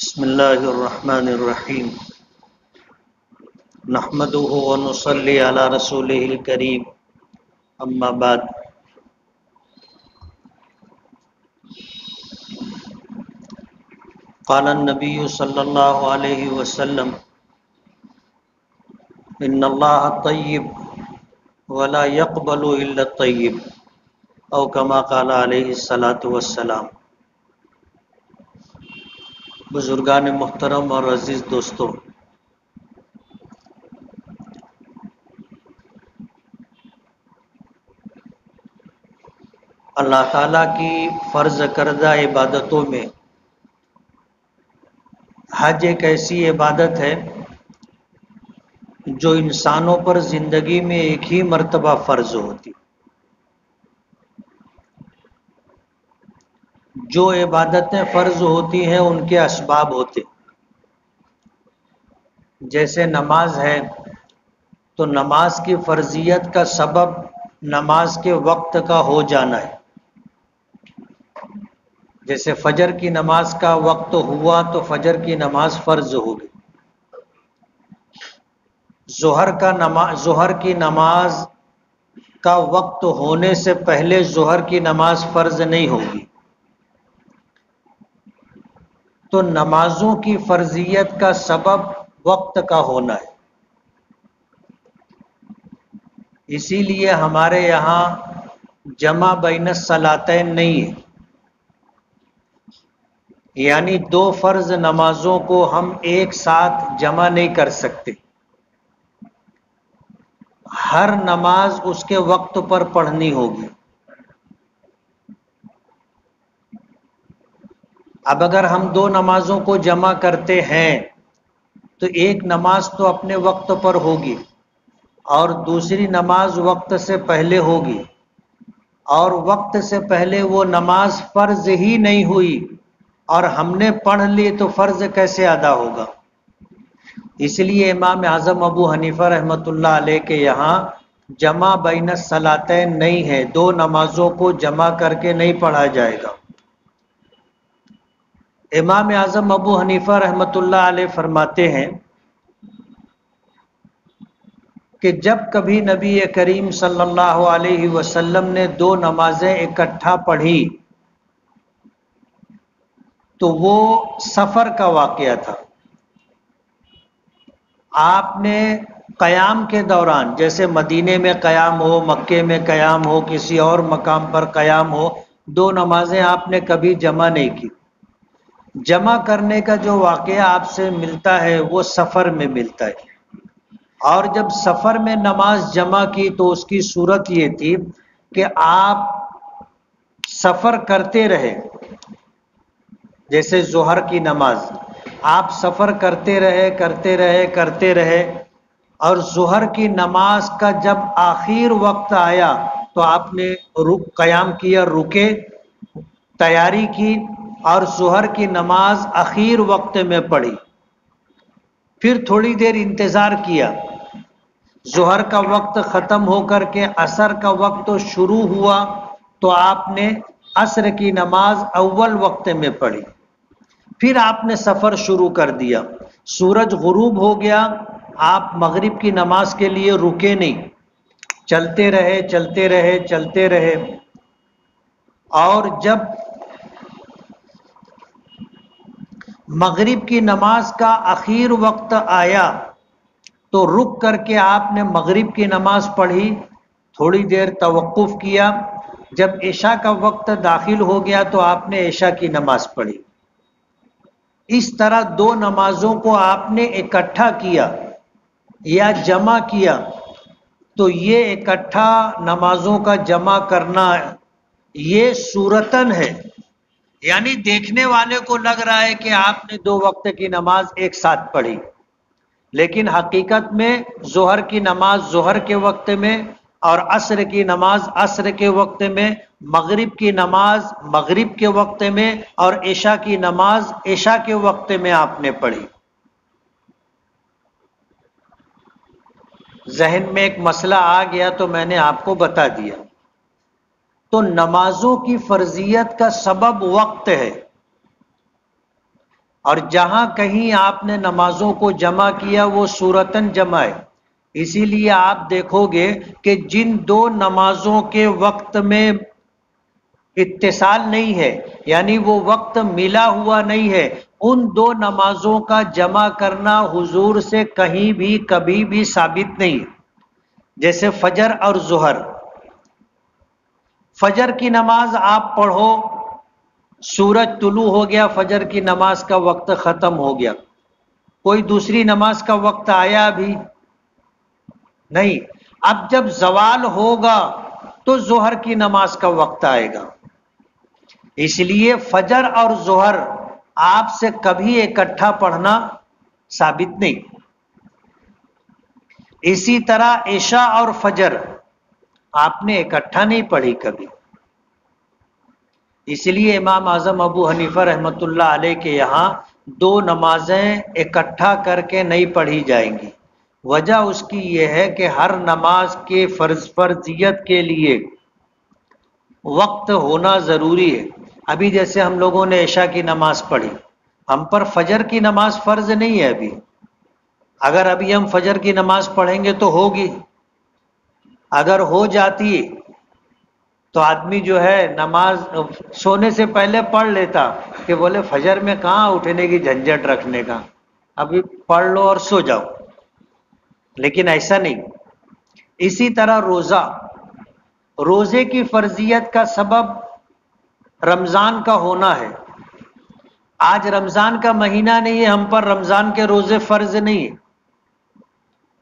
بسم اللہ الرحمن الرحیم نحمده ونصلی علی رسولہ الکریم اما بعد قال النبی صلی اللہ علیہ وسلم ان اللہ طیب ولا يقبل الا الطیب او کما قال علیہ الصلاۃ والسلام۔ بزرگان محترم اور عزیز دوستو، اللہ تعالیٰ کی فرض کردہ عبادتوں میں حج ایک ایسی عبادت ہے جو انسانوں پر زندگی میں ایک ہی مرتبہ فرض ہوتی۔ جو عبادتیں فرض ہوتی ہیں ان کے اسباب ہوتے، جیسے نماز ہے تو نماز کی فرضیت کا سبب نماز کے وقت کا ہو جانا ہے۔ جیسے فجر کی نماز کا وقت ہوا تو فجر کی نماز فرض ہو گئی۔ ظہر کی نماز کا وقت ہونے سے پہلے ظہر کی نماز فرض نہیں ہوگی۔ تو نمازوں کی فرضیت کا سبب وقت کا ہونا ہے۔ اسی لیے ہمارے یہاں جمع بین الصلاتین نہیں ہے، یعنی دو فرض نمازوں کو ہم ایک ساتھ جمع نہیں کر سکتے۔ ہر نماز اس کے وقت پر پڑھنی ہوگی۔ اب اگر ہم دو نمازوں کو جمع کرتے ہیں تو ایک نماز تو اپنے وقت پر ہوگی اور دوسری نماز وقت سے پہلے ہوگی، اور وقت سے پہلے وہ نماز فرض ہی نہیں ہوئی اور ہم نے پڑھ لی تو فرض کیسے ادا ہوگا؟ اس لیے امام اعظم ابو حنیفہ رحمۃ اللہ علیہ کے یہاں جمع بین الصلاتین نہیں ہے، دو نمازوں کو جمع کر کے نہیں پڑھا جائے گا۔ امام اعظم ابو حنیفہ رحمۃ اللہ علیہ فرماتے ہیں کہ جب کبھی نبی کریم صلی اللہ علیہ وسلم نے دو نمازیں اکٹھا پڑھی تو وہ سفر کا واقعہ تھا۔ آپ نے قیام کے دوران، جیسے مدینے میں قیام ہو، مکے میں قیام ہو، کسی اور مقام پر قیام ہو، دو نمازیں آپ نے کبھی جمع نہیں کی۔ جمع کرنے کا جو واقعہ آپ سے ملتا ہے وہ سفر میں ملتا ہے، اور جب سفر میں نماز جمع کی تو اس کی صورت یہ تھی کہ آپ سفر کرتے رہے۔ جیسے ظہر کی نماز آپ سفر کرتے رہے اور ظہر کی نماز کا جب آخر وقت آیا تو آپ نے قیام کیا، رکے، تیاری کی اور ظہر کی نماز آخر وقت میں پڑھی۔ پھر تھوڑی دیر انتظار کیا، ظہر کا وقت ختم ہو کر کے عصر کا وقت شروع ہوا تو آپ نے عصر کی نماز اول وقت میں پڑھی۔ پھر آپ نے سفر شروع کر دیا، سورج غروب ہو گیا، آپ مغرب کی نماز کے لیے رکے نہیں، چلتے رہے اور جب مغرب کی نماز کا آخر وقت آیا تو رک کر کے آپ نے مغرب کی نماز پڑھی، تھوڑی دیر توقف کیا، جب عشاء کا وقت داخل ہو گیا تو آپ نے عشاء کی نماز پڑھی۔ اس طرح دو نمازوں کو آپ نے اکٹھا کیا یا جمع کیا تو یہ اکٹھا نمازوں کا جمع کرنا یہ صورتاً ہے، یعنی دیکھنے والے کو لگ رہا ہے کہ آپ نے دو وقت کی نماز ایک ساتھ پڑھی، لیکن حقیقت میں ظہر کی نماز ظہر کے وقت میں اور عصر کی نماز عصر کے وقت میں، مغرب کی نماز مغرب کے وقت میں اور عشاء کی نماز عشاء کے وقت میں آپ نے پڑھی۔ ذہن میں ایک مسئلہ آ گیا تو میں نے آپ کو بتا دیا۔ تو نمازوں کی فرضیت کا سبب وقت ہے، اور جہاں کہیں آپ نے نمازوں کو جمع کیا وہ صورتاً جمع ہے، اسی لیے آپ دیکھو گے کہ جن دو نمازوں کے وقت میں اتصال نہیں ہے، یعنی وہ وقت ملا ہوا نہیں ہے، ان دو نمازوں کا جمع کرنا حضور سے کہیں بھی کبھی بھی ثابت نہیں، جیسے فجر اور ظہر۔ فجر کی نماز آپ پڑھو، سورج طلوع ہو گیا، فجر کی نماز کا وقت ختم ہو گیا، کوئی دوسری نماز کا وقت آیا بھی نہیں۔ اب جب زوال ہوگا تو ظہر کی نماز کا وقت آئے گا، اس لیے فجر اور ظہر آپ سے کبھی اکٹھا پڑھنا ثابت نہیں۔ اسی طرح عشاء اور فجر آپ نے اکٹھا نہیں پڑھی کبھی، اس لیے امام اعظم ابو حنیفہ رحمۃ اللہ علیہ کے یہاں دو نمازیں اکٹھا کر کے نہیں پڑھی جائیں گی۔ وجہ اس کی یہ ہے کہ ہر نماز کے فرضیت کے لیے وقت ہونا ضروری ہے۔ ابھی جیسے ہم لوگوں نے عشاء کی نماز پڑھی، ہم پر فجر کی نماز فرض نہیں ہے ابھی، اگر ابھی ہم فجر کی نماز پڑھیں گے تو ہوگی، اگر ہو جاتی تو آدمی جو ہے نماز سونے سے پہلے پڑھ لیتا، کہ بولے فجر میں کہاں اٹھنے کی جھنجھٹ رکھنے کا، ابھی پڑھ لو اور سو جاؤ، لیکن ایسا نہیں۔ اسی طرح روزے کی فرضیت کا سبب رمضان کا ہونا ہے۔ آج رمضان کا مہینہ نہیں ہے، ہم پر رمضان کے روزے فرض نہیں ہے،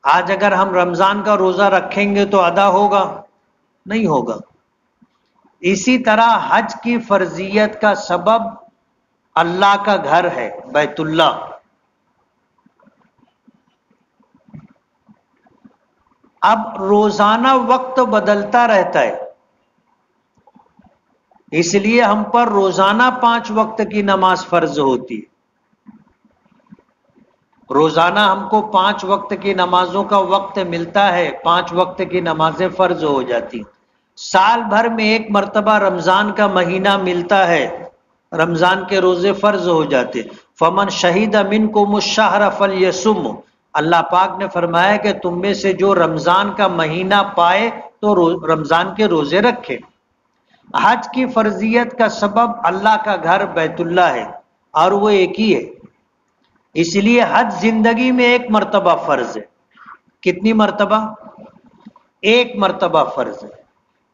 آج اگر ہم رمضان کا روزہ رکھیں گے تو ادا ہوگا؟ نہیں ہوگا۔ اسی طرح حج کی فرضیت کا سبب اللہ کا گھر ہے، بیت اللہ۔ اب روزانہ وقت بدلتا رہتا ہے، اس لیے ہم پر روزانہ 5 وقت کی نماز فرض ہوتی ہے، روزانہ ہم کو 5 وقت کی نمازوں کا وقت ملتا ہے، 5 وقت کی نمازیں فرض ہو جاتی۔ سال بھر میں ایک مرتبہ رمضان کا مہینہ ملتا ہے، رمضان کے روزے فرض ہو جاتے۔ فمن شہید منکم الشہر فلیصم، اللہ پاک نے فرمایا کہ تم میں سے جو رمضان کا مہینہ پائے تو رمضان کے روزے رکھے۔ حج کی فرضیت کا سبب اللہ کا گھر بیت اللہ ہے، اور وہ ایک ہی ہے، اس لیے حج زندگی میں ایک مرتبہ فرض ہے۔ کتنی مرتبہ؟ ایک مرتبہ فرض ہے۔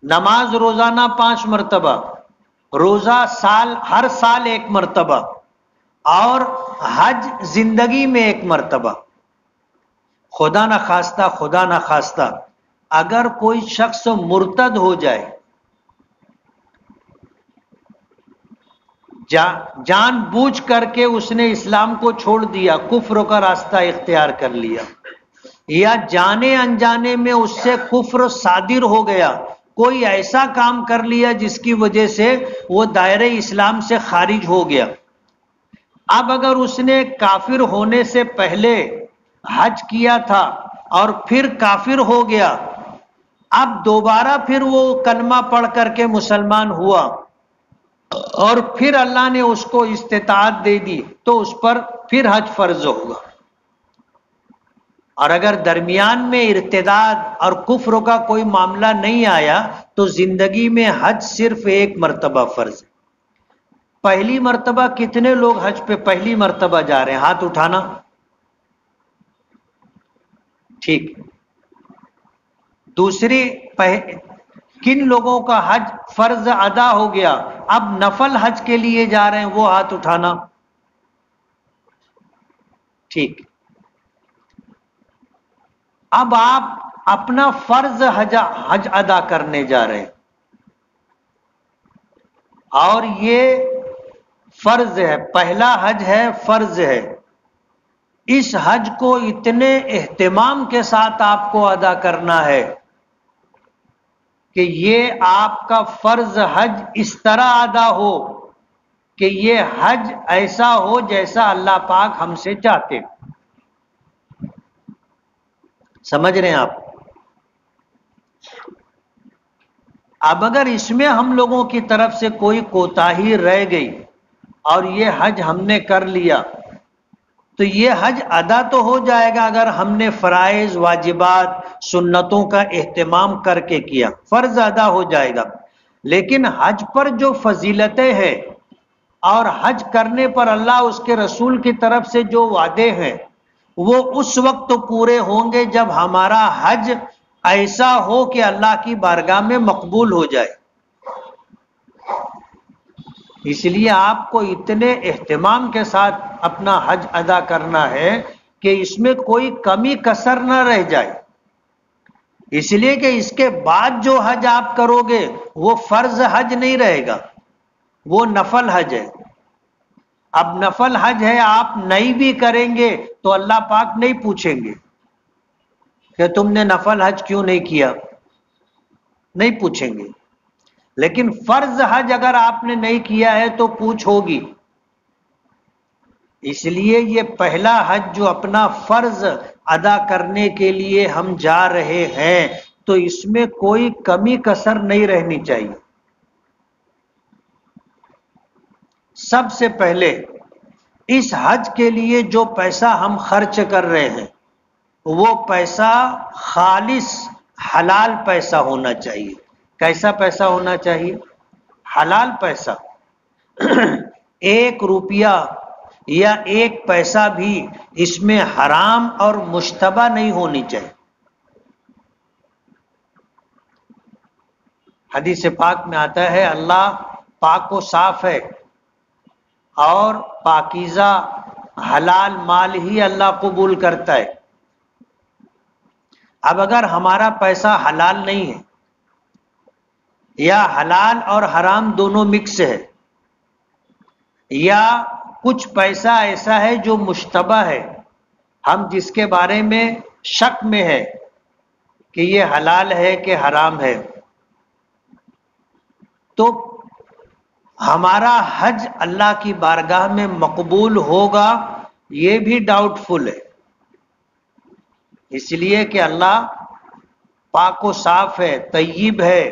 نماز روزانہ 5 مرتبہ، روزہ ہر سال 1 مرتبہ، اور حج زندگی میں 1 مرتبہ۔ خدا نہ خواستہ اگر کوئی شخص مرتد ہو جائے، جان بوجھ کر کے اس نے اسلام کو چھوڑ دیا، کفر کا راستہ اختیار کر لیا، یا جانے انجانے میں اس سے کفر صادر ہو گیا، کوئی ایسا کام کر لیا جس کی وجہ سے وہ دائرہ اسلام سے خارج ہو گیا۔ اب اگر اس نے کافر ہونے سے پہلے حج کیا تھا اور پھر کافر ہو گیا، اب دوبارہ پھر وہ کلمہ پڑھ کر کے مسلمان ہوا، اور پھر اللہ نے اس کو استطاعت دے دی تو اس پر پھر حج فرض ہوگا۔ اور اگر درمیان میں ارتداد اور کفر کا کوئی معاملہ نہیں آیا تو زندگی میں حج صرف 1 مرتبہ فرض ہے۔ پہلی مرتبہ کتنے لوگ حج پہ پہلی مرتبہ جا رہے ہیں؟ ہاتھ اٹھانا۔ ٹھیک۔ دوسری، کن لوگوں کا حج فرض ادا ہو گیا، اب نفل حج کے لیے جا رہے ہیں، وہ ہاتھ اٹھانا۔ ٹھیک۔ اب آپ اپنا فرض حج ادا کرنے جا رہے ہیں، اور یہ فرض ہے، پہلا حج ہے، فرض ہے۔ اس حج کو اتنے اہتمام کے ساتھ آپ کو ادا کرنا ہے کہ یہ آپ کا فرض حج اس طرح ادا ہو کہ یہ حج ایسا ہو جیسا اللہ پاک ہم سے چاہتے۔ سمجھ رہے ہیں آپ؟ اب اگر اس میں ہم لوگوں کی طرف سے کوئی کوتاہی رہ گئی اور یہ حج ہم نے کر لیا تو یہ حج ادا تو ہو جائے گا اگر ہم نے فرائض، واجبات، سنتوں کا اہتمام کر کے کیا، فرض ادا ہو جائے گا۔ لیکن حج پر جو فضیلتیں ہیں اور حج کرنے پر اللہ اس کے رسول کی طرف سے جو وعدے ہیں وہ اس وقت تو پورے ہوں گے جب ہمارا حج ایسا ہو کہ اللہ کی بارگاہ میں مقبول ہو جائے۔ اس لیے آپ کو اتنے اہتمام کے ساتھ اپنا حج ادا کرنا ہے کہ اس میں کوئی کمی کسر نہ رہ جائے، اس لیے کہ اس کے بعد جو حج آپ کرو گے وہ فرض حج نہیں رہے گا، وہ نفل حج ہے۔ اب نفل حج ہے، آپ نہیں بھی کریں گے تو اللہ پاک نہیں پوچھیں گے کہ تم نے نفل حج کیوں نہیں کیا، نہیں پوچھیں گے۔ لیکن فرض حج اگر آپ نے نہیں کیا ہے تو پوچھ ہوگی۔ اس لیے یہ پہلا حج جو اپنا فرض ادا کرنے کے لیے ہم جا رہے ہیں تو اس میں کوئی کمی کسر نہیں رہنی چاہیے۔ سب سے پہلے اس حج کے لیے جو پیسہ ہم خرچ کر رہے ہیں وہ پیسہ خالص حلال پیسہ ہونا چاہیے۔ کیسا پیسہ ہونا چاہیے؟ حلال پیسہ۔ ایک روپیہ یا ایک پیسہ بھی اس میں حرام اور مشتبہ نہیں ہونی چاہیے۔ حدیث پاک میں آتا ہے اللہ پاک و صاف ہے اور پاکیزہ حلال مال ہی اللہ قبول کرتا ہے۔ اب اگر ہمارا پیسہ حلال نہیں ہے یا حلال اور حرام دونوں مکس ہے، یا کچھ پیسہ ایسا ہے جو مشتبہ ہے، ہم جس کے بارے میں شک میں ہے کہ یہ حلال ہے کہ حرام ہے، تو ہمارا حج اللہ کی بارگاہ میں مقبول ہوگا یہ بھی ڈاؤٹ فل ہے۔ اس لیے کہ اللہ پاک و صاف ہے، طیب ہے،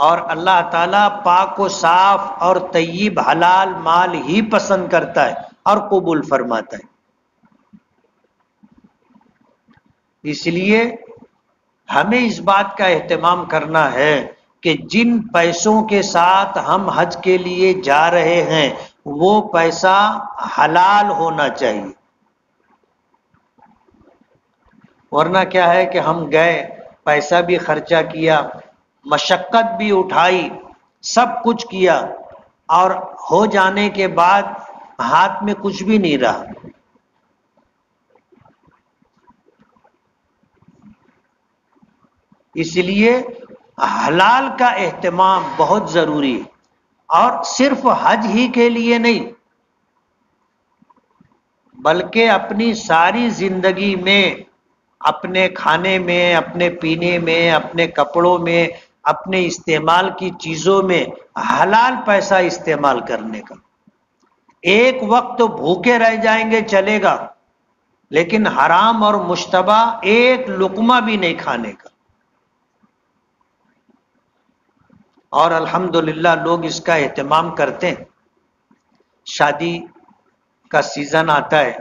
اور اللہ تعالیٰ پاک و صاف اور طیب حلال مال ہی پسند کرتا ہے اور قبول فرماتا ہے۔ اس لیے ہمیں اس بات کا اہتمام کرنا ہے کہ جن پیسوں کے ساتھ ہم حج کے لیے جا رہے ہیں وہ پیسہ حلال ہونا چاہیے، ورنہ کیا ہے کہ ہم گئے، پیسہ بھی خرچہ کیا، مشقت بھی اٹھائی، سب کچھ کیا، اور ہو جانے کے بعد ہاتھ میں کچھ بھی نہیں رہا۔ اس لیے حلال کا اہتمام بہت ضروری ہے، اور صرف حج ہی کے لیے نہیں بلکہ اپنی ساری زندگی میں، اپنے کھانے میں، اپنے پینے میں، اپنے کپڑوں میں، اپنے استعمال کی چیزوں میں حلال پیسہ استعمال کرنے کا۔ ایک وقت بھوکے رہ جائیں گے چلے گا، لیکن حرام اور مشتبہ ایک لقمہ بھی نہیں کھانے کا۔ اور الحمدللہ لوگ اس کا اہتمام کرتے ہیں۔ شادی کا سیزن آتا ہے،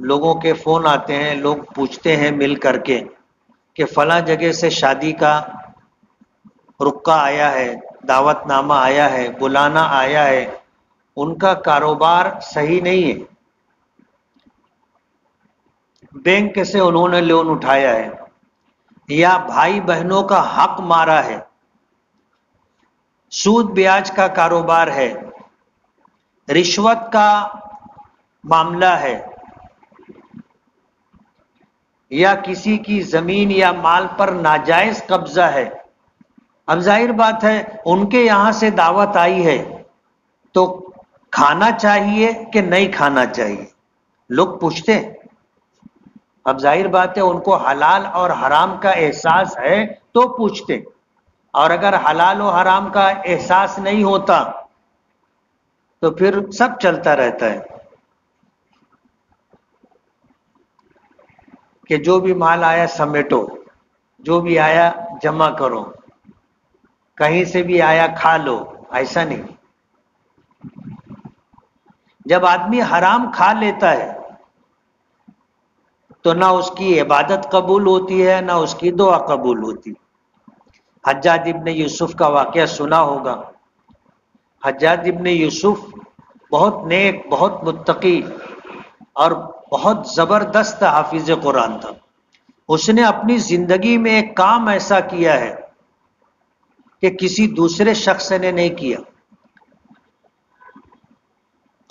لوگوں کے فون آتے ہیں، لوگ پوچھتے ہیں مل کر کے کہ فلاں جگہ سے شادی کا رکا آیا ہے، دعوت نامہ آیا ہے، بلانا آیا ہے، ان کا کاروبار صحیح نہیں ہے، بینک سے انہوں نے لون اٹھایا ہے، یا بھائی بہنوں کا حق مارا ہے، سود بیاج کا کاروبار ہے، رشوت کا معاملہ ہے، یا کسی کی زمین یا مال پر ناجائز قبضہ ہے۔ اب ظاہر بات ہے ان کے یہاں سے دعوت آئی ہے تو کھانا چاہیے کہ نہیں کھانا چاہیے، لوگ پوچھتے ہیں۔ اب ظاہر بات ہے ان کو حلال اور حرام کا احساس ہے تو پوچھتے، اور اگر حلال و حرام کا احساس نہیں ہوتا تو پھر سب چلتا رہتا ہے کہ جو بھی مال آیا سمیٹو، جو بھی آیا جمع کرو، کہیں سے بھی آیا کھا لو۔ ایسا نہیں۔ جب آدمی حرام کھا لیتا ہے تو نہ اس کی عبادت قبول ہوتی ہے نہ اس کی دعا قبول ہوتی۔ حجاج ابن یوسف کا واقعہ سنا ہوگا۔ حجاج ابن یوسف بہت نیک، بہت متقی اور بہت زبردست حافظ قرآن تھا۔ اس نے اپنی زندگی میں ایک کام ایسا کیا ہے کہ کسی دوسرے شخص نے نہیں کیا۔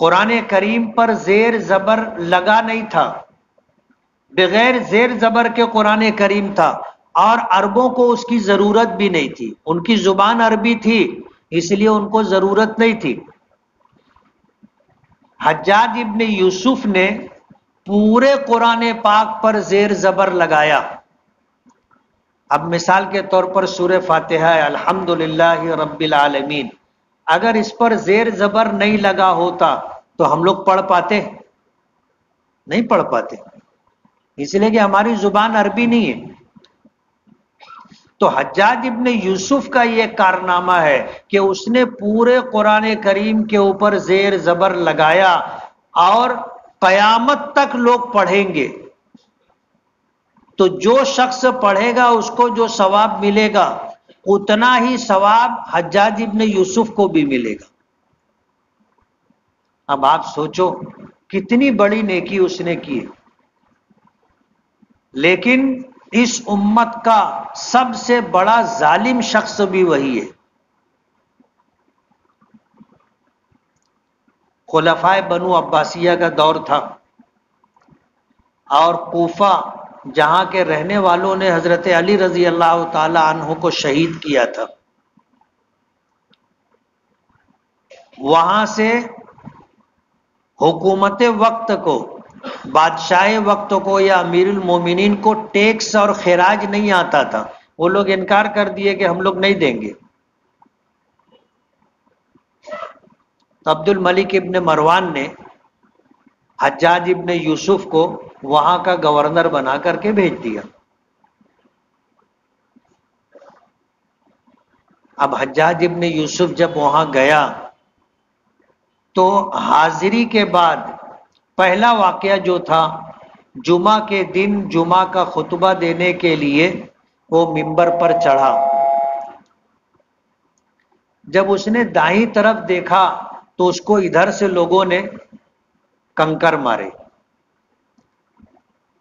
قرآن کریم پر زیر زبر لگا نہیں تھا، بغیر زیر زبر کے قرآن کریم تھا، اور عربوں کو اس کی ضرورت بھی نہیں تھی۔ ان کی زبان عربی تھی، اس لیے ان کو ضرورت نہیں تھی۔ حجاج ابن یوسف نے پورے قرآن پاک پر زیر زبر لگایا۔ اب مثال کے طور پر سورہ فاتحہ الحمدللہ رب العالمین، اگر اس پر زیر زبر نہیں لگا ہوتا تو ہم لوگ پڑھ پاتے؟ نہیں پڑھ پاتے، اس لیے کہ ہماری زبان عربی نہیں ہے۔ تو حجاج ابن یوسف کا یہ کارنامہ ہے کہ اس نے پورے قرآن کریم کے اوپر زیر زبر لگایا، اور قیامت تک لوگ پڑھیں گے تو جو شخص پڑھے گا اس کو جو ثواب ملے گا اتنا ہی ثواب حجاج ابن یوسف کو بھی ملے گا۔ اب آپ سوچو کتنی بڑی نیکی اس نے کی ہے۔ لیکن اس امت کا سب سے بڑا ظالم شخص بھی وہی ہے۔ خلفائے بنو عباسیہ کا دور تھا، اور کوفہ جہاں کے رہنے والوں نے حضرت علی رضی اللہ تعالی عنہ کو شہید کیا تھا، وہاں سے حکومت وقت کو، بادشاہ وقت کو یا امیر المومنین کو ٹیکس اور خراج نہیں آتا تھا۔ وہ لوگ انکار کر دیے کہ ہم لوگ نہیں دیں گے۔ تو عبد الملک ابن مروان نے حجاج ابن یوسف کو وہاں کا گورنر بنا کر کے بھیج دیا۔ اب حجاج ابن یوسف جب وہاں گیا تو حاضری کے بعد پہلا واقعہ جو تھا، جمعہ کے دن جمعہ کا خطبہ دینے کے لیے وہ منبر پر چڑھا۔ جب اس نے دائیں طرف دیکھا تو اس کو ادھر سے لوگوں نے کنکر مارے۔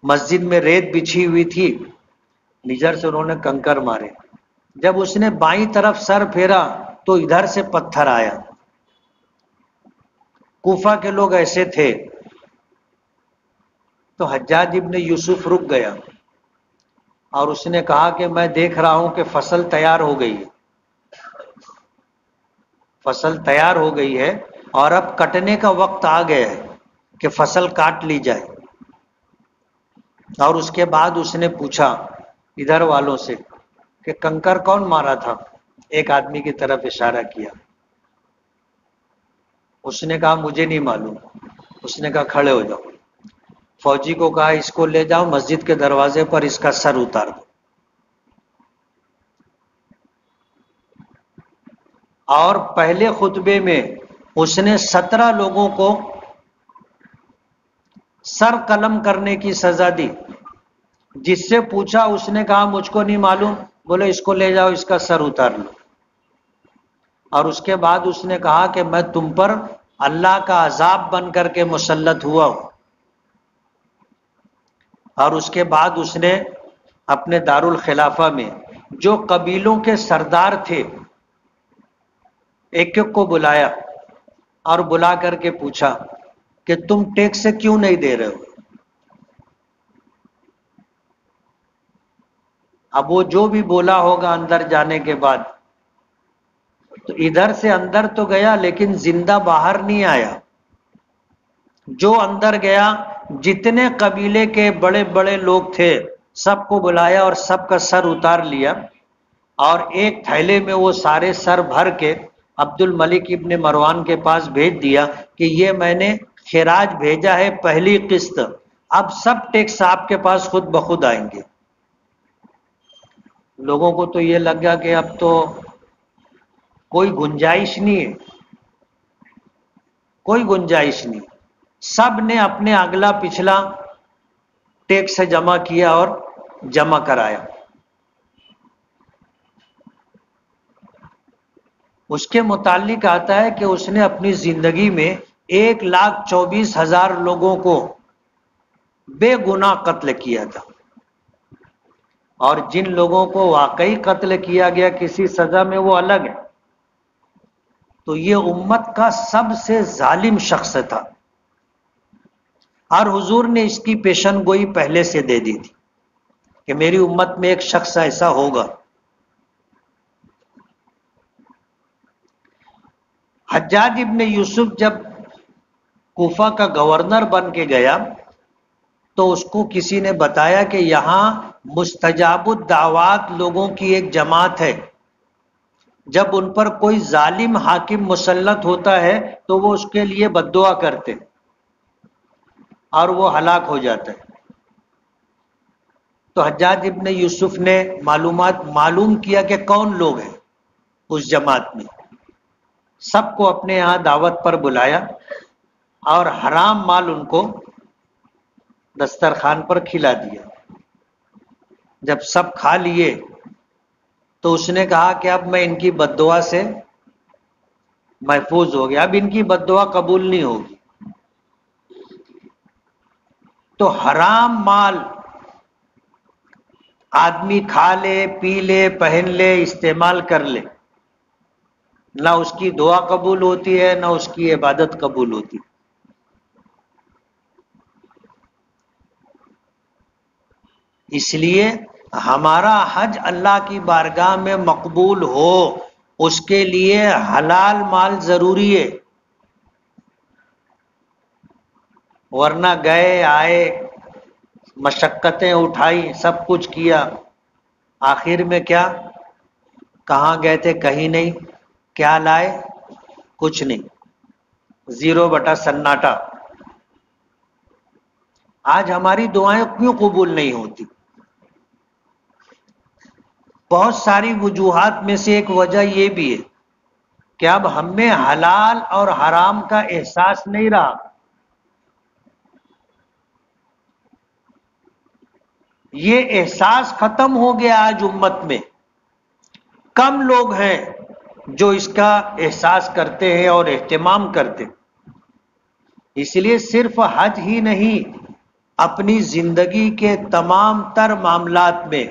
مسجد میں ریت بچھی ہوئی تھی، ادھر سے انہوں نے کنکر مارے۔ جب اس نے بائیں طرف سر پھیرا تو ادھر سے پتھر آیا۔ کوفہ کے لوگ ایسے تھے۔ تو حجاج ابن یوسف رک گیا اور اس نے کہا کہ میں دیکھ رہا ہوں کہ فصل تیار ہو گئی ہے، فصل تیار ہو گئی ہے اور اب کٹنے کا وقت آ گیا ہے کہ فصل کاٹ لی جائے۔ اور اس کے بعد اس نے پوچھا ادھر والوں سے کہ کنکر کون مارا تھا؟ ایک آدمی کی طرف اشارہ کیا۔ اس نے کہا مجھے نہیں معلوم۔ اس نے کہا کھڑے ہو جاؤ۔ فوجی کو کہا اس کو لے جاؤ مسجد کے دروازے پر، اس کا سر اتار دو۔ اور پہلے خطبے میں اس نے 17 لوگوں کو سر قلم کرنے کی سزا دی۔ جس سے پوچھا اس نے کہا مجھ کو نہیں معلوم، بولے اس کو لے جاؤ اس کا سر اتار لو۔ اور اس کے بعد اس نے کہا کہ میں تم پر اللہ کا عذاب بن کر کے مسلط ہوا ہوں۔ اور اس کے بعد اس نے اپنے دارالخلافہ میں جو قبیلوں کے سردار تھے ایک ایک کو بلایا اور بلا کر کے پوچھا کہ تم ٹیکس کیوں نہیں دے رہے ہو؟ اب وہ جو بھی بولا ہوگا اندر جانے کے بعد، تو ادھر سے اندر تو گیا لیکن زندہ باہر نہیں آیا۔ جو اندر گیا جتنے قبیلے کے بڑے بڑے لوگ تھے سب کو بلایا اور سب کا سر اتار لیا، اور ایک تھیلے میں وہ سارے سر بھر کے عبد الملک ابن مروان کے پاس بھیج دیا کہ یہ میں نے خراج بھیجا ہے پہلی قسط، اب سب ٹیکس آپ کے پاس خود بخود آئیں گے۔ لوگوں کو تو یہ لگ گیا کہ اب تو کوئی گنجائش نہیں ہے، کوئی گنجائش نہیں۔ سب نے اپنے اگلا پچھلا ٹیکس سے جمع کیا اور جمع کرایا. اس کے متعلق آتا ہے کہ اس نے اپنی زندگی میں 1,24,000 لوگوں کو بے گناہ قتل کیا تھا، اور جن لوگوں کو واقعی قتل کیا گیا کسی سزا میں وہ الگ ہے. تو یہ امت کا سب سے ظالم شخص تھا، اور حضور نے اس کی پیشن گوئی پہلے سے دے دی تھی کہ میری امت میں ایک شخص ایسا ہوگا. حجاج ابن یوسف جب کوفہ کا گورنر بن کے گیا تو اس کو کسی نے بتایا کہ یہاں مستجاب الدعوات لوگوں کی ایک جماعت ہے، جب ان پر کوئی ظالم حاکم مسلط ہوتا ہے تو وہ اس کے لیے بد دعا کرتے اور وہ ہلاک ہو جاتا ہے. تو حجاج ابن یوسف نے معلوم کیا کہ کون لوگ ہیں اس جماعت میں، سب کو اپنے یہاں دعوت پر بلایا اور حرام مال ان کو دسترخوان پر کھلا دیا. جب سب کھا لیے تو اس نے کہا کہ اب میں ان کی بد دعا سے محفوظ ہو گیا، اب ان کی بد دعا قبول نہیں ہوگی. تو حرام مال آدمی کھا لے، پی لے، پہن لے، استعمال کر لے، نہ اس کی دعا قبول ہوتی ہے نہ اس کی عبادت قبول ہوتی. اس لیے ہمارا حج اللہ کی بارگاہ میں مقبول ہو اس کے لیے حلال مال ضروری ہے، ورنہ گئے آئے، مشقتیں اٹھائی، سب کچھ کیا، آخر میں کیا؟ کہاں گئے تھے؟ کہیں نہیں. کیا لائے؟ کچھ نہیں، 0 سناٹا. آج ہماری دعائیں کیوں قبول نہیں ہوتی؟ بہت ساری وجوہات میں سے ایک وجہ یہ بھی ہے کہ اب ہم میں حلال اور حرام کا احساس نہیں رہا. یہ احساس ختم ہو گیا آج امت میں. کم لوگ ہیں جو اس کا احساس کرتے ہیں اور اہتمام کرتے ہیں. اس لیے صرف حج ہی نہیں، اپنی زندگی کے تمام تر معاملات میں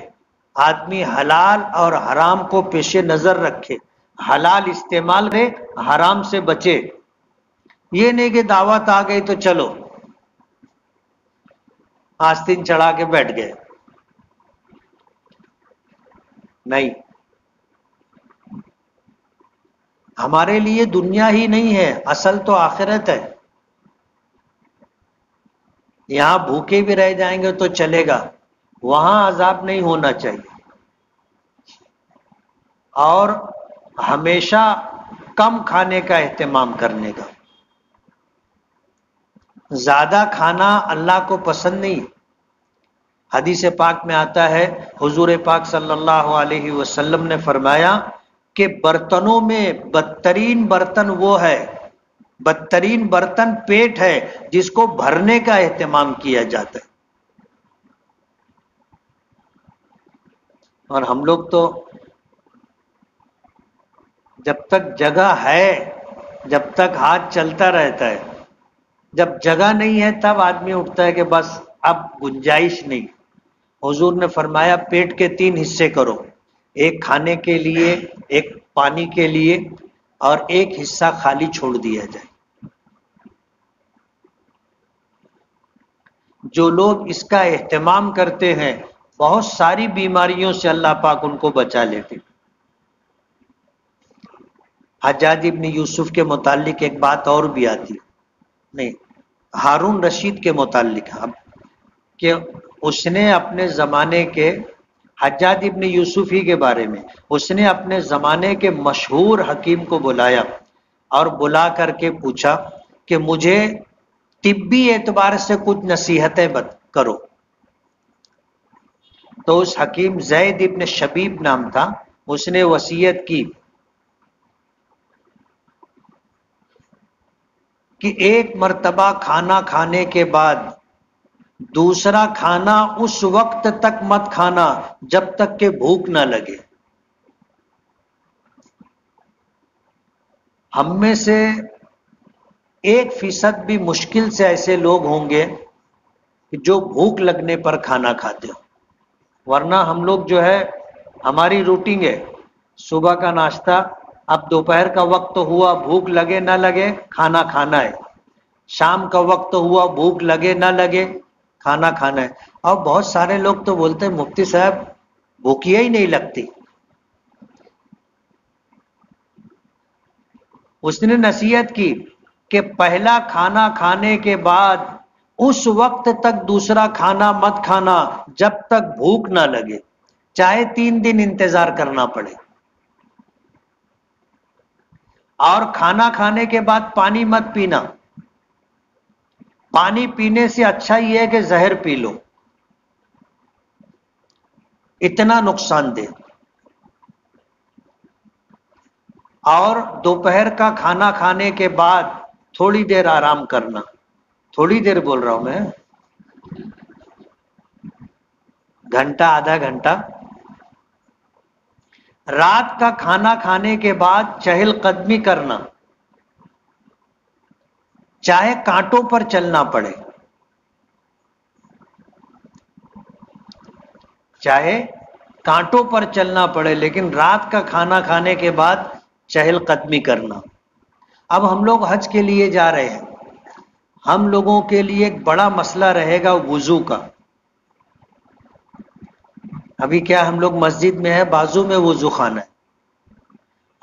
آدمی حلال اور حرام کو پیش نظر رکھے، حلال استعمال کرے، حرام سے بچے. یہ نہیں کہ دعوت آ گئی تو چلو آستین چڑھا کے بیٹھ گئے. نہیں، ہمارے لیے دنیا ہی نہیں ہے، اصل تو آخرت ہے. یہاں بھوکے بھی رہ جائیں گے تو چلے گا، وہاں عذاب نہیں ہونا چاہیے. اور ہمیشہ کم کھانے کا اہتمام کرنے کا. زیادہ کھانا اللہ کو پسند نہیں. حدیث پاک میں آتا ہے، حضور پاک صلی اللہ علیہ وسلم نے فرمایا کہ برتنوں میں بدترین برتن وہ ہے، بدترین برتن پیٹ ہے جس کو بھرنے کا اہتمام کیا جاتا ہے. اور ہم لوگ تو جب تک جگہ ہے، جب تک ہاتھ چلتا رہتا ہے، جب جگہ نہیں ہے تب آدمی اٹھتا ہے کہ بس اب گنجائش نہیں. حضور نے فرمایا پیٹ کے 3 حصے کرو، ایک کھانے کے لیے، ایک پانی کے لیے، اور ایک حصہ خالی چھوڑ دیا جائے. جو لوگ اس کا اہتمام کرتے ہیں بہت ساری بیماریوں سے اللہ پاک ان کو بچا لیتے. حجاج ابن یوسف کے متعلق ایک بات اور بھی آتی، نہیں، ہارون رشید کے متعلق، کہ اس نے اپنے زمانے کے، حجاج ابن یوسف ہی کے بارے میں، اس نے اپنے زمانے کے مشہور حکیم کو بلایا اور بلا کر کے پوچھا کہ مجھے طبی اعتبار سے کچھ نصیحتیں کرو. تو اس حکیم زید ابن شبیب نام تھا، اس نے وصیت کی کہ ایک مرتبہ کھانا کھانے کے بعد دوسرا کھانا اس وقت تک مت کھانا جب تک کہ بھوک نہ لگے. ہم میں سے 1% بھی مشکل سے ایسے لوگ ہوں گے کہ جو بھوک لگنے پر کھانا کھاتے ہو. ورنہ ہم لوگ جو ہے ہماری روٹین ہے صبح کا ناشتہ، اب دوپہر کا وقت ہوا بھوک لگے نہ لگے کھانا کھانا ہے، شام کا وقت ہوا بھوک لگے نہ لگے کھانا کھانا ہے. اور بہت سارے لوگ تو بولتے ہیں مفتی صاحب بھوکیاں ہی نہیں لگتی. اس نے نصیحت کی کہ پہلا کھانا کھانے کے بعد اس وقت تک دوسرا کھانا مت کھانا جب تک بھوک نہ لگے، چاہے 3 دن انتظار کرنا پڑے. اور کھانا کھانے کے بعد پانی مت پینا. پانی پینے سے اچھا یہ ہے کہ زہر پی لو، اتنا نقصان دہ. اور دوپہر کا کھانا کھانے کے بعد تھوڑی دیر آرام کرنا. تھوڑی دیر بول رہا ہوں میں، گھنٹہ آدھا گھنٹہ. رات کا کھانا کھانے کے بعد چہل قدمی کرنا، چاہے کانٹوں پر چلنا پڑے، چاہے کانٹوں پر چلنا پڑے، لیکن رات کا کھانا کھانے کے بعد چہل قدمی کرنا. اب ہم لوگ حج کے لیے جا رہے ہیں، ہم لوگوں کے لیے ایک بڑا مسئلہ رہے گا وضو کا. ابھی کیا ہم لوگ مسجد میں ہے، بازو میں وضو خانہ ہے.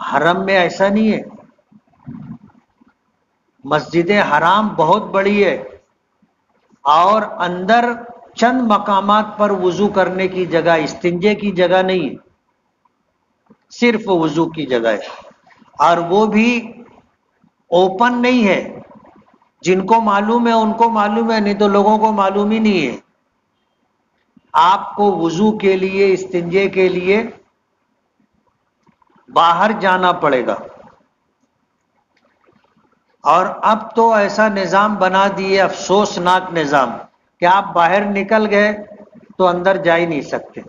حرم میں ایسا نہیں ہے. مسجد حرام بہت بڑی ہے اور اندر چند مقامات پر وضو کرنے کی جگہ، استنجے کی جگہ نہیں ہے، صرف وضو کی جگہ ہے. اور وہ بھی اوپن نہیں ہے. جن کو معلوم ہے ان کو معلوم ہے، نہیں تو لوگوں کو معلوم ہی نہیں ہے. آپ کو وضو کے لیے، استنجے کے لیے باہر جانا پڑے گا. اور اب تو ایسا نظام بنا دیے، افسوسناک نظام، کہ آپ باہر نکل گئے تو اندر جا ہی نہیں سکتے.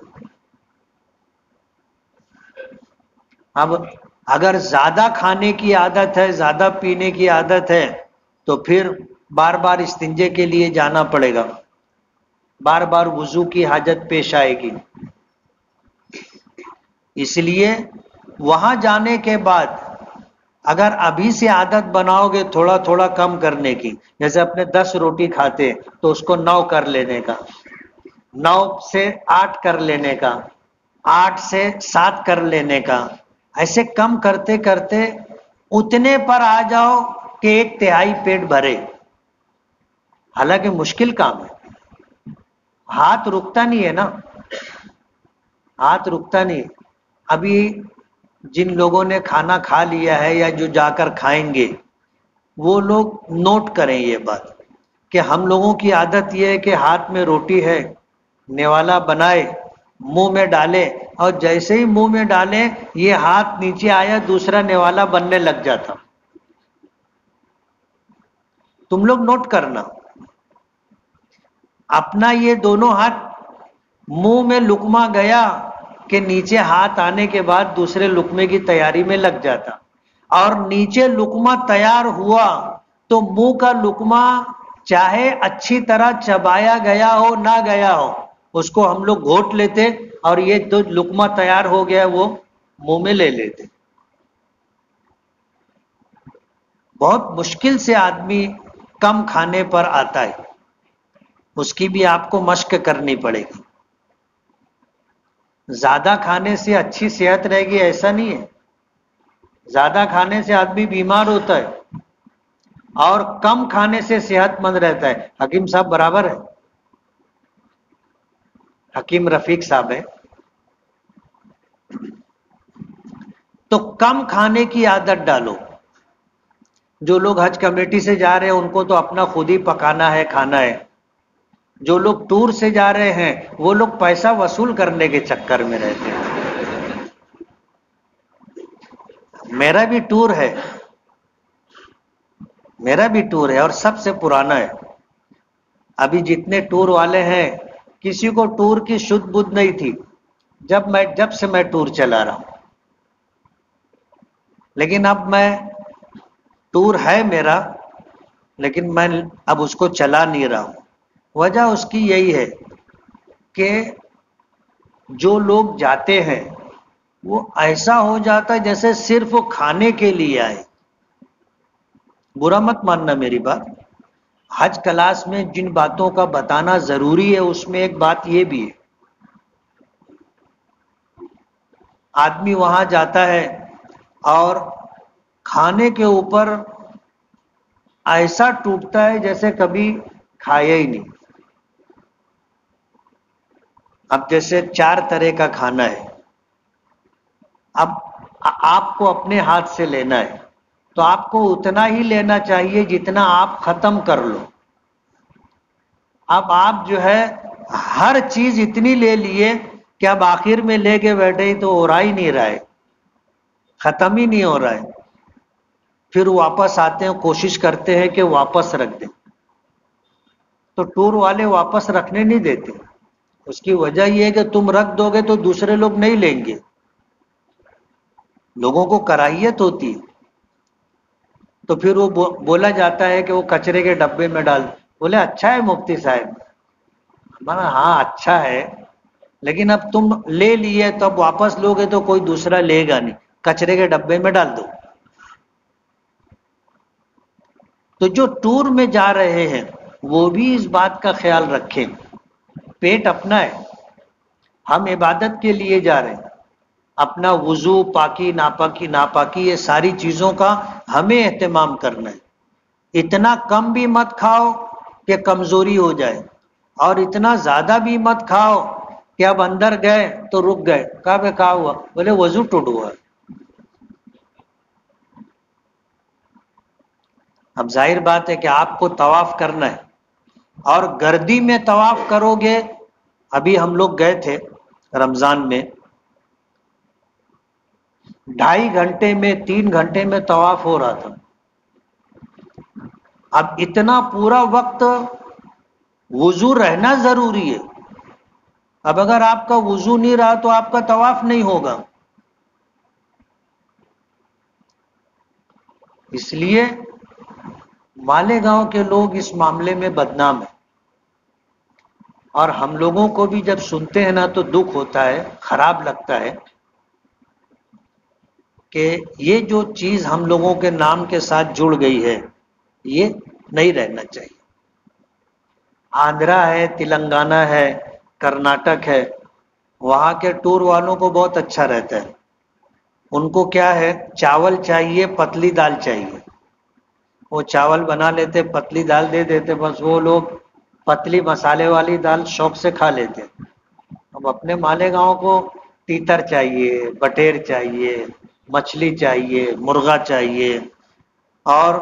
اب اگر زیادہ کھانے کی عادت ہے، زیادہ پینے کی عادت ہے تو پھر بار بار استنجے کے لیے جانا پڑے گا، بار بار وضو کی حاجت پیش آئے گی. اس لیے وہاں جانے کے بعد اگر ابھی سے عادت بناؤ گے تھوڑا تھوڑا کم کرنے کی، جیسے اپنے 10 روٹی کھاتے تو اس کو 9 کر لینے کا، 9 سے 8 کر لینے کا، 8 سے 7 کر لینے کا، ایسے کم کرتے کرتے اتنے پر آ جاؤ کہ 1/3 پیٹ بھرے. حالانکہ مشکل کام ہے، ہاتھ رکتا نہیں ہے نا، ہاتھ رکتا نہیں. ابھی جن لوگوں نے کھانا کھا لیا ہے یا جو جا کر کھائیں گے وہ لوگ نوٹ کریں یہ بات کہ ہم لوگوں کی عادت یہ ہے کہ ہاتھ میں روٹی ہے، نیوالا بنائے، منہ میں ڈالے، اور جیسے ہی منہ میں ڈالے یہ ہاتھ نیچے آیا دوسرا نیوالا بننے لگ جاتا. تم لوگ نوٹ کرنا، اپنا یہ دونوں ہاتھ منہ میں لقمہ گیا کہ نیچے ہاتھ آنے کے بعد دوسرے لقمے کی تیاری میں لگ جاتا، اور نیچے لقمہ تیار ہوا تو منہ کا لقمہ چاہے اچھی طرح چبایا گیا ہو نہ گیا ہو اس کو ہم لوگ گھونٹ لیتے، اور یہ جو لقمہ تیار ہو گیا وہ منہ میں لے لیتے. بہت مشکل سے آدمی کم کھانے پر آتا ہے، اس کی بھی آپ کو مشق کرنی پڑے گی. زیادہ کھانے سے اچھی صحت رہے گی ایسا نہیں ہے، زیادہ کھانے سے آدمی بیمار ہوتا ہے اور کم کھانے سے صحت مند رہتا ہے. حکیم صاحب برابر ہے، حکیم رفیق صاحب ہے. تو کم کھانے کی عادت ڈالو. جو لوگ حج کمیٹی سے جا رہے ہیں ان کو تو اپنا خود ہی پکانا ہے، کھانا ہے. جو لوگ ٹور سے جا رہے ہیں وہ لوگ پیسہ وصول کرنے کے چکر میں رہتے ہیں. میرا بھی ٹور ہے، میرا بھی ٹور ہے اور سب سے پرانا ہے. ابھی جتنے ٹور والے ہیں کسی کو ٹور کی شدھ بدھ نہیں تھی جب سے میں ٹور چلا رہا ہوں، لیکن اب میں ٹور ہے میرا، لیکن میں اب اس کو چلا نہیں رہا ہوں۔ وجہ اس کی یہی ہے کہ جو لوگ جاتے ہیں وہ ایسا ہو جاتا ہے جیسے صرف وہ کھانے کے لیے آئے۔ برا مت ماننا میری بات، حج کلاس میں جن باتوں کا بتانا ضروری ہے اس میں ایک بات یہ بھی ہے، آدمی وہاں جاتا ہے اور کھانے کے اوپر ایسا ٹوٹتا ہے جیسے کبھی کھایا ہی نہیں۔ اب جیسے 4 طرح کا کھانا ہے، اب آپ کو اپنے ہاتھ سے لینا ہے تو آپ کو اتنا ہی لینا چاہیے جتنا آپ ختم کر لو۔ اب آپ جو ہے ہر چیز اتنی لے لیے کہ اب آخر میں لے کے بیٹھے ہی تو ہو رہا ہی نہیں رہا ہے، ختم ہی نہیں ہو رہا ہے، پھر واپس آتے ہیں کوشش کرتے ہیں کہ واپس رکھ دیں، تو ٹور والے واپس رکھنے نہیں دیتے۔ اس کی وجہ یہ ہے کہ تم رکھ دو گے تو دوسرے لوگ نہیں لیں گے، لوگوں کو کراہیت ہوتی ہے، تو پھر وہ بولا جاتا ہے کہ وہ کچرے کے ڈبے میں ڈال۔ بولے اچھا ہے مفتی صاحب، مانا ہاں اچھا ہے، لیکن اب تم لے لیے تو اب واپس لو گے تو کوئی دوسرا لے گا نہیں، کچرے کے ڈبے میں ڈال دو۔ تو جو ٹور میں جا رہے ہیں وہ بھی اس بات کا خیال رکھیں، پیٹ اپنا ہے، ہم عبادت کے لیے جا رہے ہیں، اپنا وضو، پاکی ناپاکی یہ ساری چیزوں کا ہمیں اہتمام کرنا ہے۔ اتنا کم بھی مت کھاؤ کہ کمزوری ہو جائے، اور اتنا زیادہ بھی مت کھاؤ کہ اب اندر گئے تو رک گئے۔ کہا ہوا؟ بولے وضو ٹوٹ ہوا۔ اب ظاہر بات ہے کہ آپ کو طواف کرنا ہے، اور گردی میں طواف کرو گے۔ ابھی ہم لوگ گئے تھے رمضان میں، 2.5 گھنٹے میں 3 گھنٹے میں طواف ہو رہا تھا۔ اب اتنا پورا وقت وضو رہنا ضروری ہے، اب اگر آپ کا وضو نہیں رہا تو آپ کا طواف نہیں ہوگا۔ اس لیے مالیگاؤں کے لوگ اس معاملے میں بدنام ہیں، اور ہم لوگوں کو بھی جب سنتے ہیں نا تو دکھ ہوتا ہے، خراب لگتا ہے کہ یہ جو چیز ہم لوگوں کے نام کے ساتھ جڑ گئی ہے یہ نہیں رہنا چاہیے۔ آندھرا ہے، تلنگانہ ہے، کرناٹک ہے، وہاں کے ٹور والوں کو بہت اچھا رہتا ہے۔ ان کو کیا ہے، چاول چاہیے، پتلی دال چاہیے، وہ چاول بنا لیتے، پتلی دال دے دیتے، بس وہ لوگ پتلی مسالے والی دال شوق سے کھا لیتے۔ اب اپنے مالیگاؤں کو تیتر چاہیے، بٹیر چاہیے، مچھلی چاہیے، مرغا چاہیے، اور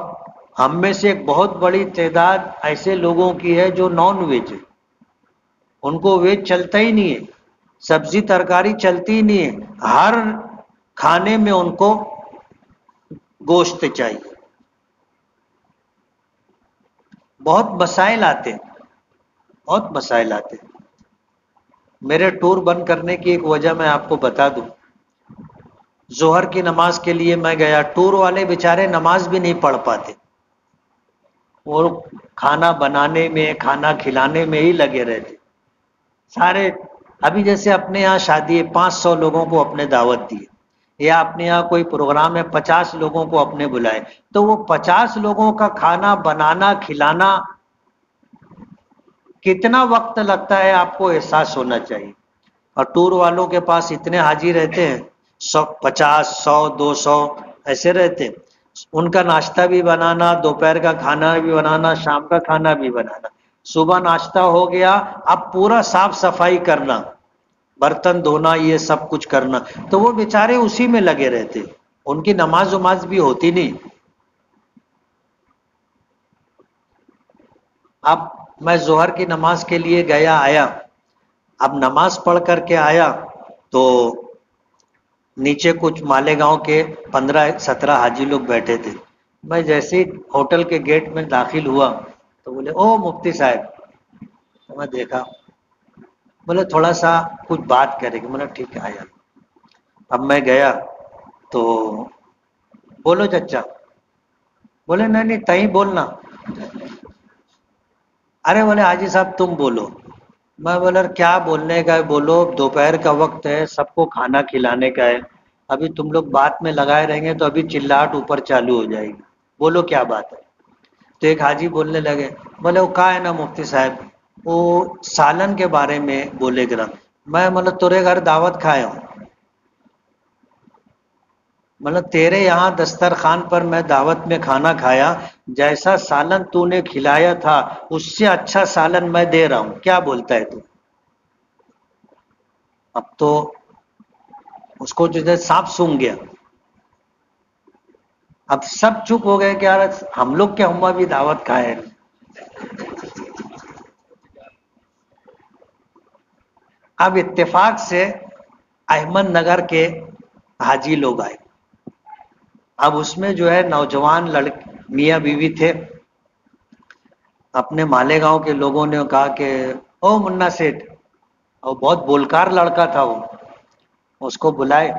ہم میں سے ایک بہت بڑی تعداد ایسے لوگوں کی ہے جو نان ویج ہے، ان کو ویج چلتا ہی نہیں ہے، سبزی ترکاری چلتی ہی نہیں ہے، ہر کھانے میں ان کو گوشت چاہیے۔ بہت مسائل آتے، بہت مسائل آتے۔ میرے ٹور بند کرنے کی ایک وجہ میں آپ کو بتا دوں، ظہر کی نماز کے لیے میں گیا، ٹور والے بیچارے نماز بھی نہیں پڑھ پاتے، وہ کھانا بنانے میں، کھانا کھلانے میں ہی لگے رہتے سارے۔ ابھی جیسے اپنے یہاں شادی ہے، 500 لوگوں کو اپنے دعوت دی، یا اپنے یہاں کوئی پروگرام ہے، 50 لوگوں کو اپنے بلائے، تو وہ 50 لوگوں کا کھانا بنانا کھلانا کتنا وقت لگتا ہے آپ کو احساس ہونا چاہیے۔ اور ٹور والوں کے پاس اتنے حاجی رہتے ہیں، 50 100 200 ایسے رہتے، ان کا ناشتہ بھی بنانا، دوپہر کا کھانا بھی بنانا، شام کا کھانا بھی بنانا، صبح ناشتہ ہو گیا، اب پورا صاف صفائی کرنا، برتن دھونا، یہ سب کچھ کرنا، تو وہ بیچارے اسی میں لگے رہتے، ان کی نماز وماز بھی ہوتی نہیں۔ اب میں ظہر کی نماز کے لیے گیا آیا، اب نماز پڑھ کر کے آیا تو نیچے کچھ مالیگاؤں کے 15-17 حاجی لوگ بیٹھے تھے۔ میں جیسے ہی ہوٹل کے گیٹ میں داخل ہوا تو بولے او مفتی صاحب، میں دیکھا، بولے تھوڑا سا کچھ بات کرے گی، بولا ٹھیک ہے آیا۔ اب میں گیا تو بولو چچا، بولے نہیں نہیں تہیں بولنا، ارے بولے حاجی صاحب تم بولو۔ میں بولا کیا بولنے کا ہے بولو، دوپہر کا وقت ہے، سب کو کھانا کھلانے کا ہے، ابھی تم لوگ بات میں لگائے رہیں گے تو ابھی چلاہٹ اوپر چالو ہو جائے گی، بولو کیا بات ہے۔ تو ایک حاجی بولنے لگے، بولے وہ کہا ہے نا مفتی صاحب، وہ سالن کے بارے میں بولے گرا۔ میں مطلب تورے گھر دعوت کھائے ہوں، مطلب تیرے یہاں دسترخوان پر میں دعوت میں کھانا کھایا، جیسا سالن تو نے کھلایا تھا اس سے اچھا سالن میں دے رہا ہوں، کیا بولتا ہے تو؟ اب تو اس کو جو ہے سانپ سونگ گیا، اب سب چپ ہو گئے کہ یار ہم لوگ کیا ہم بھی دعوت کھائے۔ اب اتفاق سے احمد نگر کے حاجی لوگ آئے، اب اس میں جو ہے نوجوان میاں بیوی تھے، اپنے مالیگاؤں کے لوگوں نے کہا کہ او منا سیٹھ، اور بہت بولکار لڑکا تھا وہ، اس کو بلائے۔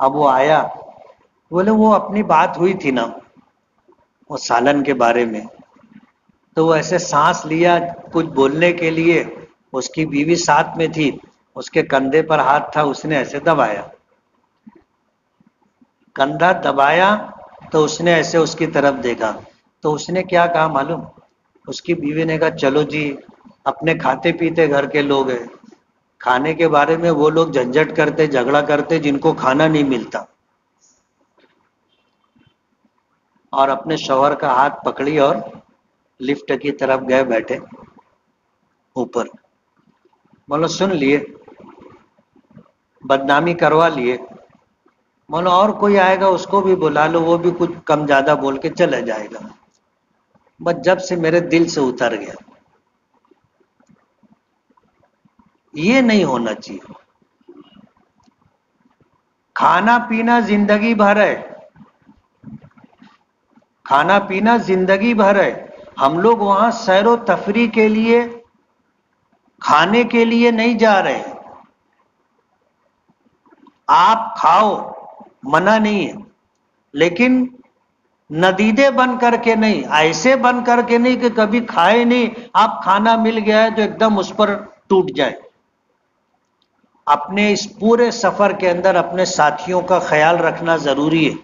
اب وہ آیا، بولے وہ اپنی بات ہوئی تھی نا وہ سالن کے بارے میں، تو وہ ایسے سانس لیا کچھ بولنے کے لیے، اس کی بیوی ساتھ میں تھی، اس کے کندھے پر ہاتھ تھا، اس نے ایسے دبایا، کندھا دبایا تو اس نے ایسے اس کی طرف دیکھا، تو اس نے کیا کہا معلوم؟ اس کی بیوی نے کہا چلو جی اپنے کھاتے پیتے گھر کے لوگ ہیں، کھانے کے بارے میں وہ لوگ جھنجٹ کرتے جھگڑا کرتے جن کو کھانا نہیں ملتا، اور اپنے شوہر کا ہاتھ پکڑی اور لفٹ کی طرف گئے، بیٹھے اوپر، بولو سن لیے، بدنامی کروا لیے، بولو اور کوئی آئے گا اس کو بھی بلا لو، وہ بھی کچھ کم زیادہ بول کے چلا جائے گا۔ بس جب سے میرے دل سے اتر گیا، یہ نہیں ہونا چاہیے۔ کھانا پینا زندگی بھر ہے، کھانا پینا زندگی بھر ہے، ہم لوگ وہاں سیر و تفریح کے لیے کھانے کے لیے نہیں جا رہے، آپ کھاؤ منع نہیں ہے، لیکن ندیدے بن کر کے نہیں، ایسے بن کر کے نہیں کہ کبھی کھائے نہیں، آپ کھانا مل گیا ہے تو ایک دم اس پر ٹوٹ جائے۔ اپنے اس پورے سفر کے اندر اپنے ساتھیوں کا خیال رکھنا ضروری ہے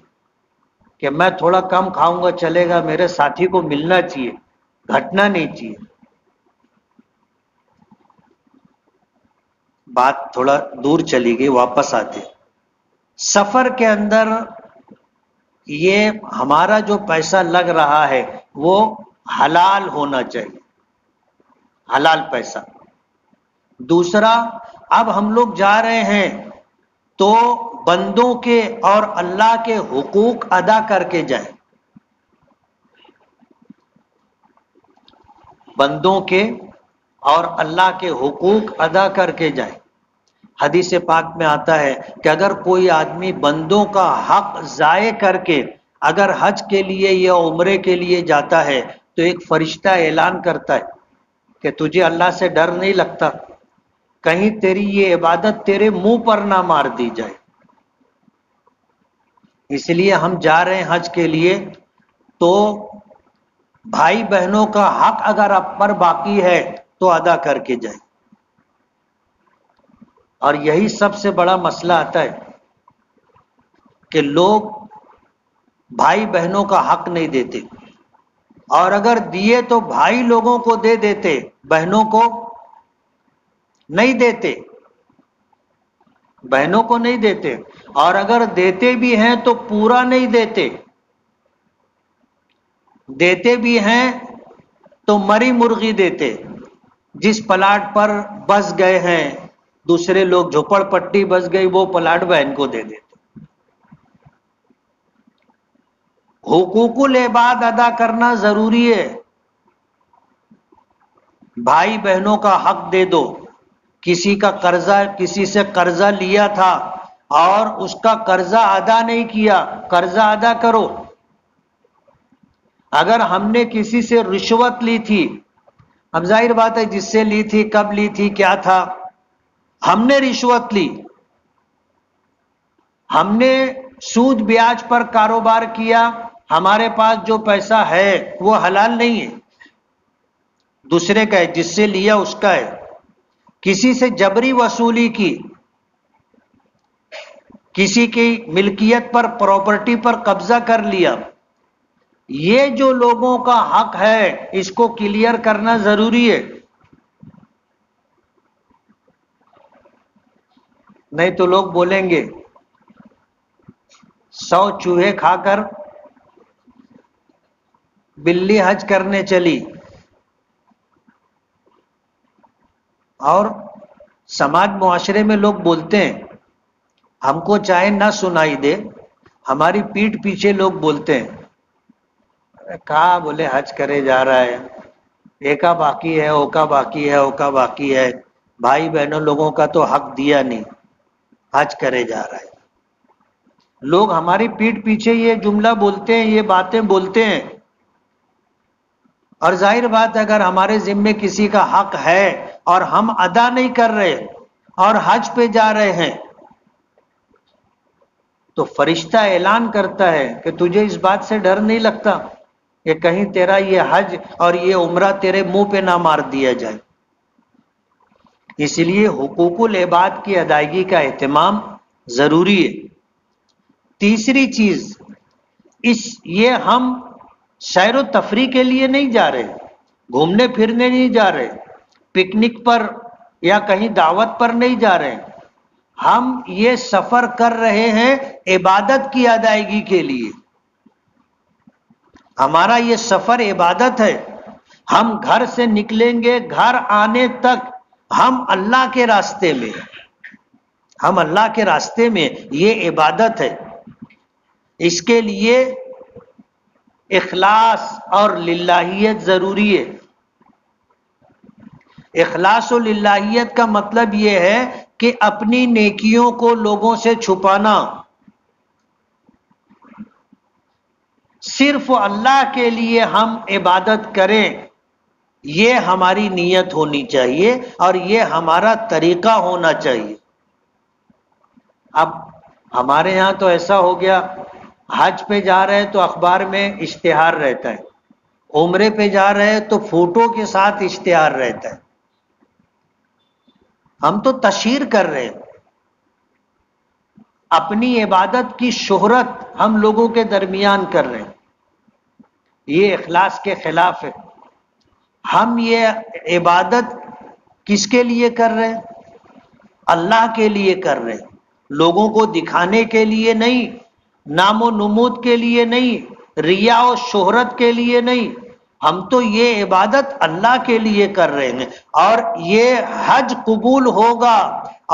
کہ میں تھوڑا کم کھاؤں گا چلے گا، میرے ساتھی کو ملنا چاہیے، گھٹنا نہیں چاہیے۔ بات تھوڑا دور چلی گئی، واپس آتے۔ سفر کے اندر یہ ہمارا جو پیسہ لگ رہا ہے وہ حلال ہونا چاہیے، حلال پیسہ۔ دوسرا، اب ہم لوگ جا رہے ہیں تو بندوں کے اور اللہ کے حقوق ادا کر کے جائیں، بندوں کے اور اللہ کے حقوق ادا کر کے جائیں۔ حدیث پاک میں آتا ہے کہ اگر کوئی آدمی بندوں کا حق ضائع کر کے اگر حج کے لیے یا عمرے کے لیے جاتا ہے تو ایک فرشتہ اعلان کرتا ہے کہ تجھے اللہ سے ڈر نہیں لگتا، کہیں تیری یہ عبادت تیرے منہ پر نہ مار دی جائے۔ اس لیے ہم جا رہے ہیں حج کے لیے تو بھائی بہنوں کا حق اگر آپ پر باقی ہے تو ادا کر کے جائیں۔ اور یہی سب سے بڑا مسئلہ آتا ہے کہ لوگ بھائی بہنوں کا حق نہیں دیتے، اور اگر دیے تو بھائی لوگوں کو دے دیتے، بہنوں کو نہیں دیتے، بہنوں کو نہیں دیتے، اور اگر دیتے بھی ہیں تو پورا نہیں دیتے، دیتے بھی ہیں تو مری مرغی دیتے، جس پلاٹ پر بس گئے ہیں دوسرے لوگ جھوپڑ پٹی بس گئی وہ پلاٹ بہن کو دے دیتے۔ حقوق العباد ادا کرنا ضروری ہے، بھائی بہنوں کا حق دے دو، کسی کا قرضہ، کسی سے قرضہ لیا تھا اور اس کا قرضہ ادا نہیں کیا، قرضہ ادا کرو۔ اگر ہم نے کسی سے رشوت لی تھی اب ظاہر بات ہے جس سے لی تھی، کب لی تھی، کیا تھا. ہم نے رشوت لی، ہم نے سود بیاج پر کاروبار کیا، ہمارے پاس جو پیسہ ہے وہ حلال نہیں ہے، دوسرے کا ہے، جس سے لیا اس کا ہے. کسی سے جبری وصولی کی، کسی کی ملکیت پر، پراپرٹی پر قبضہ کر لیا، یہ جو لوگوں کا حق ہے اس کو کلیئر کرنا ضروری ہے. نہیں تو لوگ بولیں گے 100 چوہے کھا کر بلی حج کرنے چلی، اور سماج معاشرے میں لوگ بولتے ہیں، ہم کو چاہے نہ سنائی دے، ہماری پیٹھ پیچھے لوگ بولتے ہیں کہا بولے حج کرے جا رہا ہے، ایکا باقی ہے، اوکا باقی ہے، اوکا باقی ہے، بھائی بہنوں لوگوں کا تو حق دیا نہیں، حج کرے جا رہا ہے. لوگ ہماری پیٹھ پیچھے یہ جملہ بولتے ہیں، یہ باتیں بولتے ہیں. اور ظاہر بات ہے اگر ہمارے ذمے کسی کا حق ہے اور ہم ادا نہیں کر رہے اور حج پہ جا رہے ہیں، تو فرشتہ اعلان کرتا ہے کہ تجھے اس بات سے ڈر نہیں لگتا کہ کہیں تیرا یہ حج اور یہ عمرہ تیرے منہ پہ نہ مار دیا جائے. اس لیے حقوق العباد کی ادائیگی کا اہتمام ضروری ہے. تیسری چیز، یہ ہم سیر و تفریح کے لیے نہیں جا رہے، گھومنے پھرنے نہیں جا رہے، پکنک پر یا کہیں دعوت پر نہیں جا رہے، ہم یہ سفر کر رہے ہیں عبادت کی ادائیگی کے لیے. ہمارا یہ سفر عبادت ہے. ہم گھر سے نکلیں گے، گھر آنے تک ہم اللہ کے راستے میں، ہم اللہ کے راستے میں، یہ عبادت ہے. اس کے لیے اخلاص اور للہیت ضروری ہے. اخلاص و للہیت کا مطلب یہ ہے کہ اپنی نیکیوں کو لوگوں سے چھپانا، صرف اللہ کے لیے ہم عبادت کریں، یہ ہماری نیت ہونی چاہیے اور یہ ہمارا طریقہ ہونا چاہیے. اب ہمارے ہاں تو ایسا ہو گیا، حج پہ جا رہے تو اخبار میں اشتہار رہتا ہے، عمرے پہ جا رہے تو فوٹو کے ساتھ اشتہار رہتا ہے. ہم تو تشہیر کر رہے ہیں، اپنی عبادت کی شہرت ہم لوگوں کے درمیان کر رہے ہیں، یہ اخلاص کے خلاف ہے. ہم یہ عبادت کس کے لیے کر رہے ہیں؟ اللہ کے لیے کر رہے ہیں، لوگوں کو دکھانے کے لیے نہیں، نام و نمود کے لیے نہیں، ریا و شہرت کے لیے نہیں. ہم تو یہ عبادت اللہ کے لیے کر رہے ہیں، اور یہ حج قبول ہوگا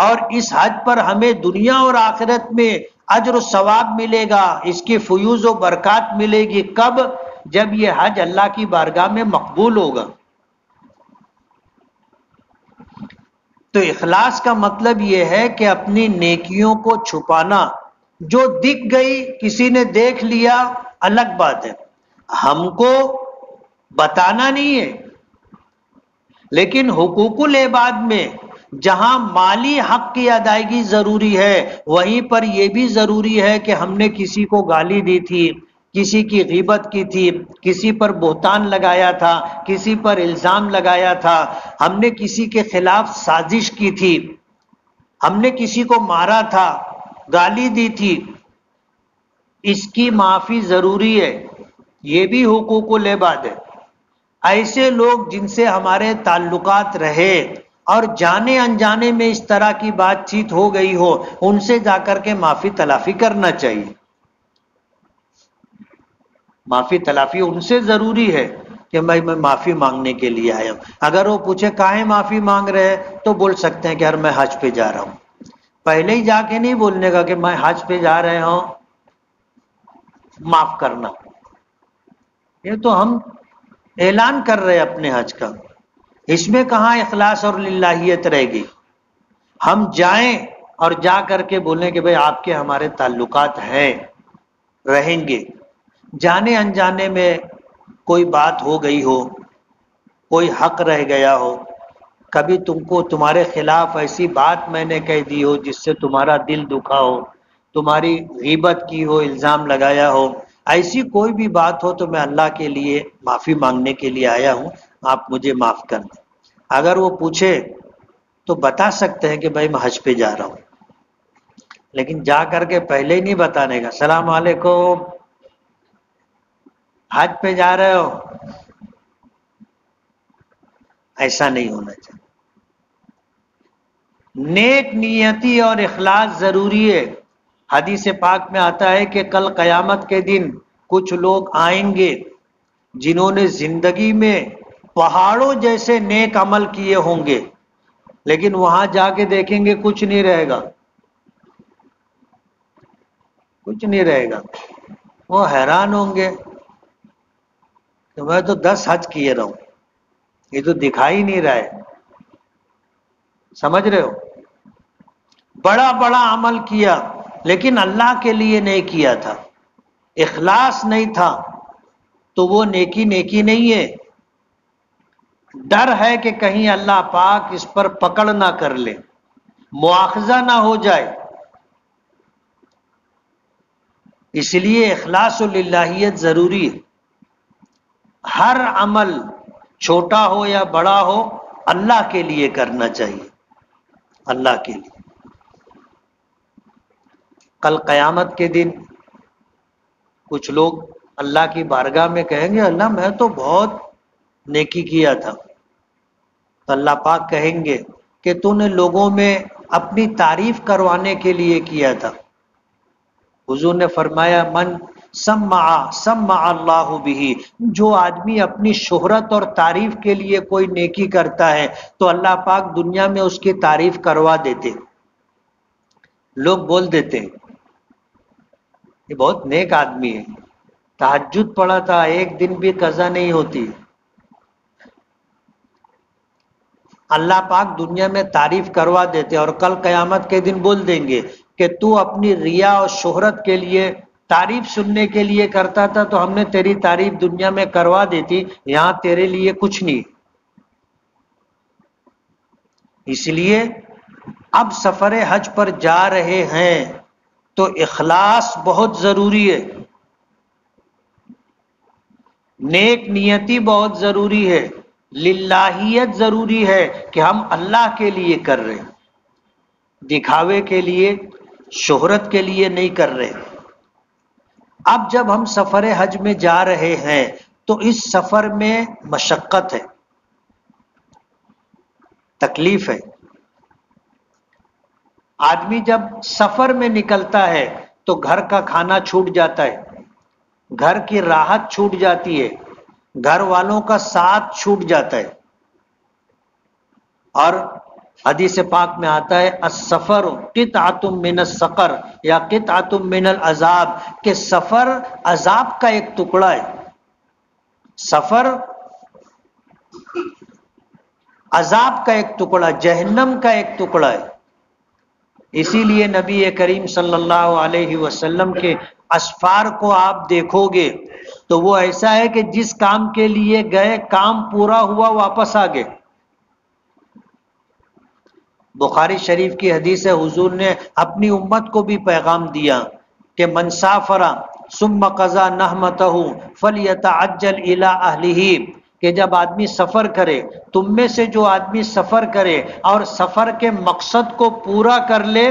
اور اس حج پر ہمیں دنیا اور آخرت میں اجر و ثواب ملے گا، اس کی فیوز و برکات ملے گی. کب؟ جب یہ حج اللہ کی بارگاہ میں مقبول ہوگا. تو اخلاص کا مطلب یہ ہے کہ اپنی نیکیوں کو چھپانا. جو دکھ گئی، کسی نے دیکھ لیا، الگ بات ہے، ہم کو بتانا نہیں ہے. لیکن حقوق العباد میں جہاں مالی حق کی ادائیگی ضروری ہے، وہیں پر یہ بھی ضروری ہے کہ ہم نے کسی کو گالی دی تھی، کسی کی غیبت کی تھی، کسی پر بہتان لگایا تھا، کسی پر الزام لگایا تھا، ہم نے کسی کے خلاف سازش کی تھی، ہم نے کسی کو مارا تھا، گالی دی تھی، اس کی معافی ضروری ہے. یہ بھی حقوق العباد ہے. ایسے لوگ جن سے ہمارے تعلقات رہے اور جانے انجانے میں اس طرح کی بات چیت ہو گئی ہو، ان سے جا کر کے معافی تلافی کرنا چاہیے. معافی تلافی ان سے ضروری ہے کہ میں معافی مانگنے کے لیے آیا ہوں. اگر وہ پوچھے کاہے معافی مانگ رہے تو بول سکتے ہیں کہ یار میں حج پہ جا رہا ہوں. پہلے ہی جا کے نہیں بولنے کا کہ میں حج پہ جا رہے ہوں، معاف کرنا. یہ تو ہم اعلان کر رہے اپنے حج کا، اس میں کہاں اخلاص اور للہیت رہے گی. ہم جائیں اور جا کر کے بولیں کہ بھئی آپ کے ہمارے تعلقات ہیں، رہیں گے. جانے انجانے میں کوئی بات ہو گئی ہو کوئی حق رہ گیا ہو، کبھی تم کو تمہارے خلاف ایسی بات میں نے کہہ دی ہو جس سے تمہارا دل دکھا ہو، تمہاری غیبت کی ہو، الزام لگایا ہو، ایسی کوئی بھی بات ہو تو میں اللہ کے لیے معافی مانگنے کے لیے آیا ہوں، آپ مجھے معاف کر دیں۔ اگر وہ پوچھے تو بتا سکتے ہیں کہ بھائی میں حج پہ جا رہا ہوں، لیکن جا کر کے پہلے ہی نہیں بتانے کا السلام علیکم حج پہ جا رہے ہو، ایسا نہیں ہونا چاہیے۔ نیک نیتی اور اخلاص ضروری ہے۔ حدیث پاک میں آتا ہے کہ کل قیامت کے دن کچھ لوگ آئیں گے جنہوں نے زندگی میں پہاڑوں جیسے نیک عمل کیے ہوں گے، لیکن وہاں جا کے دیکھیں گے کچھ نہیں رہے گا، کچھ نہیں رہے گا۔ وہ حیران ہوں گے کہ میں تو 10 حج کیے رہا ہوں، یہ تو دکھائی نہیں رہا ہے۔ سمجھ رہے ہو؟ بڑا بڑا عمل کیا لیکن اللہ کے لیے نہیں کیا تھا، اخلاص نہیں تھا، تو وہ نیکی نیکی نہیں ہے۔ ڈر ہے کہ کہیں اللہ پاک اس پر پکڑ نہ کر لے، مواخذہ نہ ہو جائے، اس لیے اخلاص للہیت ضروری ہے۔ ہر عمل چھوٹا ہو یا بڑا ہو اللہ کے لیے کرنا چاہیے، اللہ کے لیے۔ کل قیامت کے دن کچھ لوگ اللہ کی بارگاہ میں کہیں گے اللہ میں تو بہت نیکی کیا تھا، تو اللہ پاک کہیں گے کہ تو نے لوگوں میں اپنی تعریف کروانے کے لیے کیا تھا۔ حضور نے فرمایا من سمع اللہ بہ، جو آدمی اپنی شہرت اور تعریف کے لیے کوئی نیکی کرتا ہے تو اللہ پاک دنیا میں اس کی تعریف کروا دیتے، لوگ بول دیتے یہ بہت نیک آدمی ہے، تہجد پڑھا تھا ایک دن بھی قضا نہیں ہوتی۔ اللہ پاک دنیا میں تعریف کروا دیتے اور کل قیامت کے دن بول دیں گے کہ تو اپنی ریا اور شہرت کے لیے تعریف سننے کے لیے کرتا تھا تو ہم نے تیری تعریف دنیا میں کروا دیتی، یہاں تیرے لیے کچھ نہیں۔ اس لیے اب سفر حج پر جا رہے ہیں تو اخلاص بہت ضروری ہے، نیک نیتی بہت ضروری ہے، للہیت ضروری ہے کہ ہم اللہ کے لیے کر رہے ہیں، دکھاوے کے لیے شہرت کے لیے نہیں کر رہے۔ اب جب ہم سفر حج میں جا رہے ہیں تو اس سفر میں مشقت ہے، تکلیف ہے۔ آدمی جب سفر میں نکلتا ہے تو گھر کا کھانا چھوٹ جاتا ہے، گھر کی راحت چھوٹ جاتی ہے، گھر والوں کا ساتھ چھوٹ جاتا ہے۔ اور حدیث پاک میں آتا ہے السفر قطعۃ من السقر یا قطعۃ من العذاب، کہ سفر عذاب کا ایک ٹکڑا ہے، سفر عذاب کا ایک ٹکڑا، جہنم کا ایک ٹکڑا ہے۔ اسی لیے نبی کریم صلی اللہ علیہ وسلم کے اسفار کو آپ دیکھو گے تو وہ ایسا ہے کہ جس کام کے لیے گئے کام پورا ہوا واپس آ گئے۔ بخاری شریف کی حدیث ہے، حضور نے اپنی امت کو بھی پیغام دیا کہ من سافر ثم قضى نحمته فليتعجل الى اهله، کہ جب آدمی سفر کرے، تم میں سے جو آدمی سفر کرے اور سفر کے مقصد کو پورا کر لے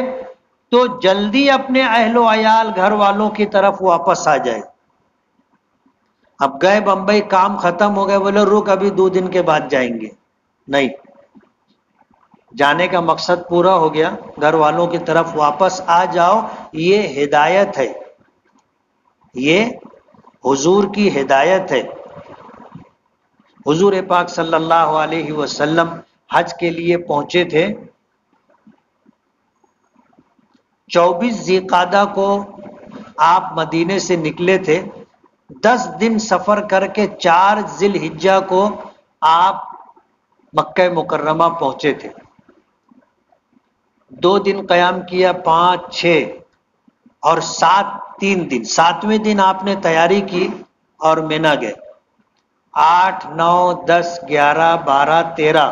تو جلدی اپنے اہل و عیال گھر والوں کی طرف واپس آ جائے۔ اب گئے بمبئی، کام ختم ہو گئے، بولے رک ابھی 2 دن کے بعد جائیں گے، نہیں، جانے کا مقصد پورا ہو گیا، گھر والوں کی طرف واپس آ جاؤ۔ یہ ہدایت ہے، یہ حضور کی ہدایت ہے۔ حضور پاک صلی اللہ علیہ وسلم حج کے لیے پہنچے تھے 24 ذی القعدہ کو آپ مدینے سے نکلے تھے، 10 دن سفر کر کے 4 ذی الحجہ کو آپ مکہ مکرمہ پہنچے تھے۔ 2 دن قیام کیا، 5 6 اور 7 3 دن، 7ویں دن آپ نے تیاری کی اور مینا گئے۔ 8, 9, 10, 11, 12, 13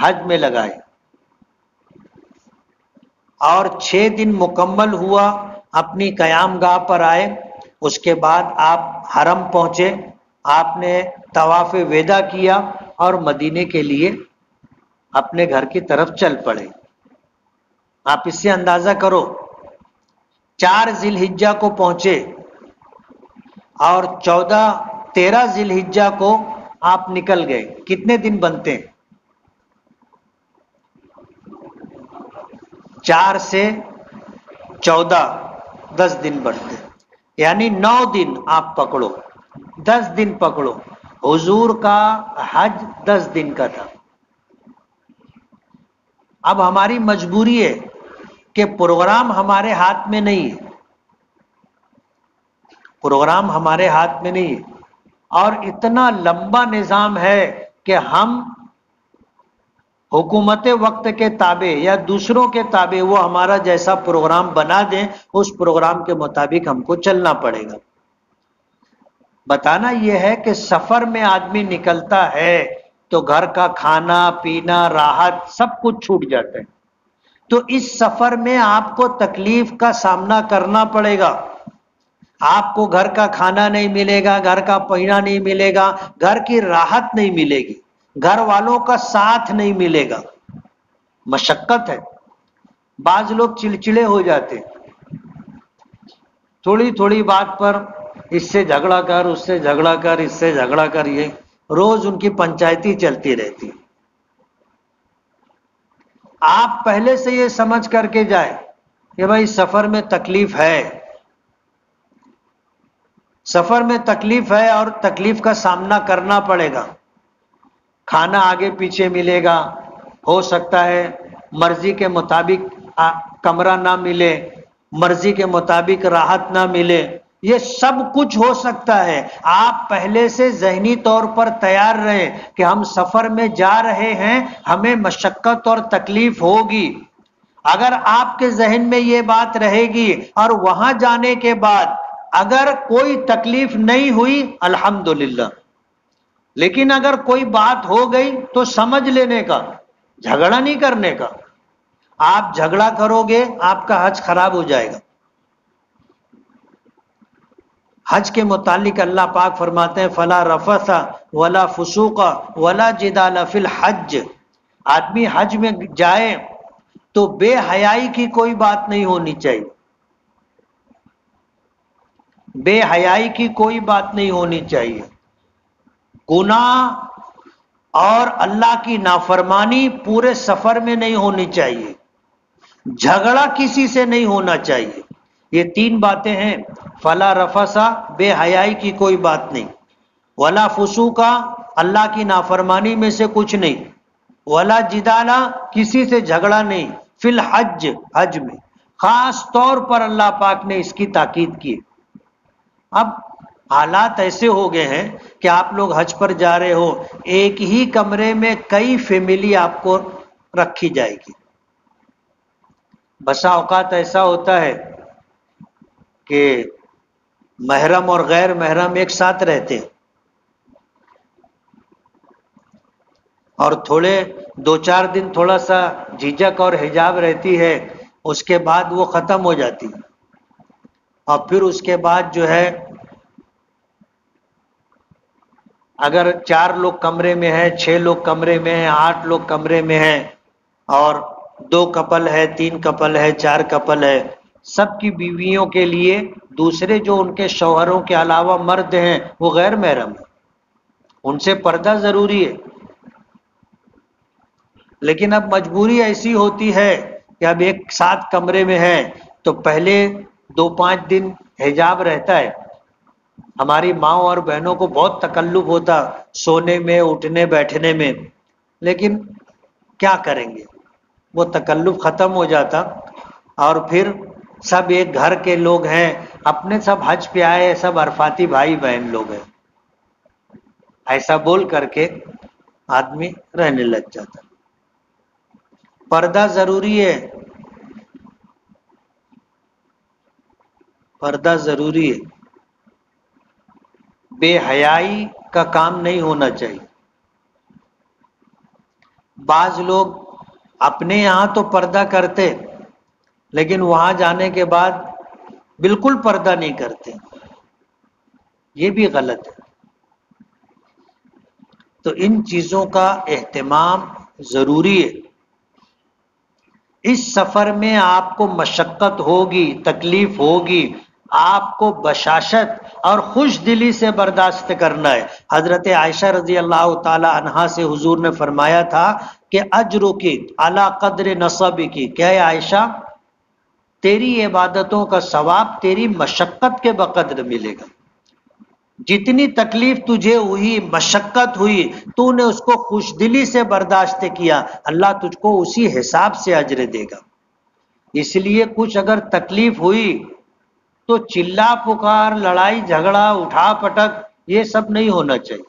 حج میں لگائے اور 6 دن مکمل ہوا، اپنی قیام گاہ پر آئے، اس کے بعد آپ حرم پہنچے، آپ نے طواف وداع کیا اور مدینے کے لیے اپنے گھر کی طرف چل پڑے۔ آپ اس سے اندازہ کرو، 4 ذی الحجہ کو پہنچے اور 14 13 ذی الحجہ کو آپ نکل گئے، کتنے دن بنتے ہیں؟ 4 سے 14 10 دن بڑھتے، یعنی 9 دن آپ پکڑو، 10 دن پکڑو۔ حضور کا حج 10 دن کا تھا۔ اب ہماری مجبوری ہے کہ پروگرام ہمارے ہاتھ میں نہیں ہے، پروگرام ہمارے ہاتھ میں نہیں ہے، اور اتنا لمبا نظام ہے کہ ہم حکومت وقت کے تابع یا دوسروں کے تابع وہ ہمارا جیسا پروگرام بنا دیں، اس پروگرام کے مطابق ہم کو چلنا پڑے گا۔ بتانا یہ ہے کہ سفر میں آدمی نکلتا ہے تو گھر کا کھانا پینا راحت سب کچھ چھوٹ جاتا ہے، تو اس سفر میں آپ کو تکلیف کا سامنا کرنا پڑے گا۔ آپ کو گھر کا کھانا نہیں ملے گا، گھر کا پہنا نہیں ملے گا، گھر کی راحت نہیں ملے گی، گھر والوں کا ساتھ نہیں ملے گا، مشقت ہے۔ بعض لوگ چڑچڑے ہو جاتے، تھوڑی تھوڑی بات پر اس سے جھگڑا کر، اس سے جھگڑا کر، اس سے جھگڑا کر، یہ روز ان کی پنچایتی چلتی رہتی۔ آپ پہلے سے یہ سمجھ کر کے جائیں کہ بھائی سفر میں تکلیف ہے، سفر میں تکلیف ہے اور تکلیف کا سامنا کرنا پڑے گا۔ کھانا آگے پیچھے ملے گا، ہو سکتا ہے مرضی کے مطابق کمرہ نہ ملے، مرضی کے مطابق راحت نہ ملے، یہ سب کچھ ہو سکتا ہے۔ آپ پہلے سے ذہنی طور پر تیار رہیں کہ ہم سفر میں جا رہے ہیں، ہمیں مشقت اور تکلیف ہوگی۔ اگر آپ کے ذہن میں یہ بات رہے گی اور وہاں جانے کے بعد اگر کوئی تکلیف نہیں ہوئی الحمدللہ، لیکن اگر کوئی بات ہو گئی تو سمجھ لینے کا، جھگڑا نہیں کرنے کا۔ آپ جھگڑا کرو گے آپ کا حج خراب ہو جائے گا۔ حج کے متعلق اللہ پاک فرماتے ہیں فلا رفث ولا فسوق ولا جدال فی الحج، آدمی حج میں جائے تو بے حیائی کی کوئی بات نہیں ہونی چاہیے، بے حیائی کی کوئی بات نہیں ہونی چاہیے، گناہ اور اللہ کی نافرمانی پورے سفر میں نہیں ہونی چاہیے، جھگڑا کسی سے نہیں ہونا چاہیے۔ یہ 3 باتیں ہیں، فلا رفثا بے حیائی کی کوئی بات نہیں، ولا فسوقا اللہ کی نافرمانی میں سے کچھ نہیں، ولا جدالا کسی سے جھگڑا نہیں، فی الحج حج میں خاص طور پر اللہ پاک نے اس کی تاکید کی۔ اب حالات ایسے ہو گئے ہیں کہ آپ لوگ حج پر جا رہے ہو، ایک ہی کمرے میں کئی فیملی آپ کو رکھی جائے گی۔ بسا اوقات ایسا ہوتا ہے کہ محرم اور غیر محرم ایک ساتھ رہتے اور تھوڑے 2-4 دن تھوڑا سا جھجک اور حجاب رہتی ہے، اس کے بعد وہ ختم ہو جاتی، اور پھر اس کے بعد جو ہے اگر 4 لوگ کمرے میں ہیں، 6 لوگ کمرے میں ہیں، 8 لوگ کمرے میں ہیں، اور 2 کپل ہے، 3 کپل ہے، 4 کپل ہے، سب کی بیویوں کے لیے دوسرے جو ان کے شوہروں کے علاوہ مرد ہیں وہ غیر محرم ہیں، ان سے پردہ ضروری ہے۔ لیکن اب مجبوری ایسی ہوتی ہے کہ اب ایک ساتھ کمرے میں ہے تو پہلے 2-5 دن حجاب رہتا ہے۔ ہماری ماں اور بہنوں کو بہت تکلف ہوتا سونے میں، اٹھنے بیٹھنے میں، لیکن کیا کریں گے، وہ تکلف ختم ہو جاتا، اور پھر سب ایک گھر کے لوگ ہیں، اپنے سب حج پہ آئے، سب عرفاتی بھائی بہن لوگ ہیں، ایسا بول کر کے آدمی رہنے لگ جاتا۔ پردہ ضروری ہے، پردہ ضروری ہے۔ بے حیائی کا کام نہیں ہونا چاہیے۔ بعض لوگ اپنے یہاں تو پردہ کرتے لیکن وہاں جانے کے بعد بالکل پردہ نہیں کرتے، یہ بھی غلط ہے۔ تو ان چیزوں کا اہتمام ضروری ہے۔ اس سفر میں آپ کو مشقت ہوگی، تکلیف ہوگی، آپ کو بشاشت اور خوش دلی سے برداشت کرنا ہے۔ حضرت عائشہ رضی اللہ تعالی عنہا سے حضور نے فرمایا تھا کہ اجر کی علی قدر نصب کی، کہ عائشہ تیری عبادتوں کا ثواب تیری مشقت کے بقدر ملے گا۔ جتنی تکلیف تجھے ہوئی، مشقت ہوئی، تو نے اس کو خوش دلی سے برداشت کیا، اللہ تجھ کو اسی حساب سے اجر دے گا۔ اس لیے کچھ اگر تکلیف ہوئی تو چلا پکار، لڑائی جھگڑا، اٹھا پٹک، یہ سب نہیں ہونا چاہیے۔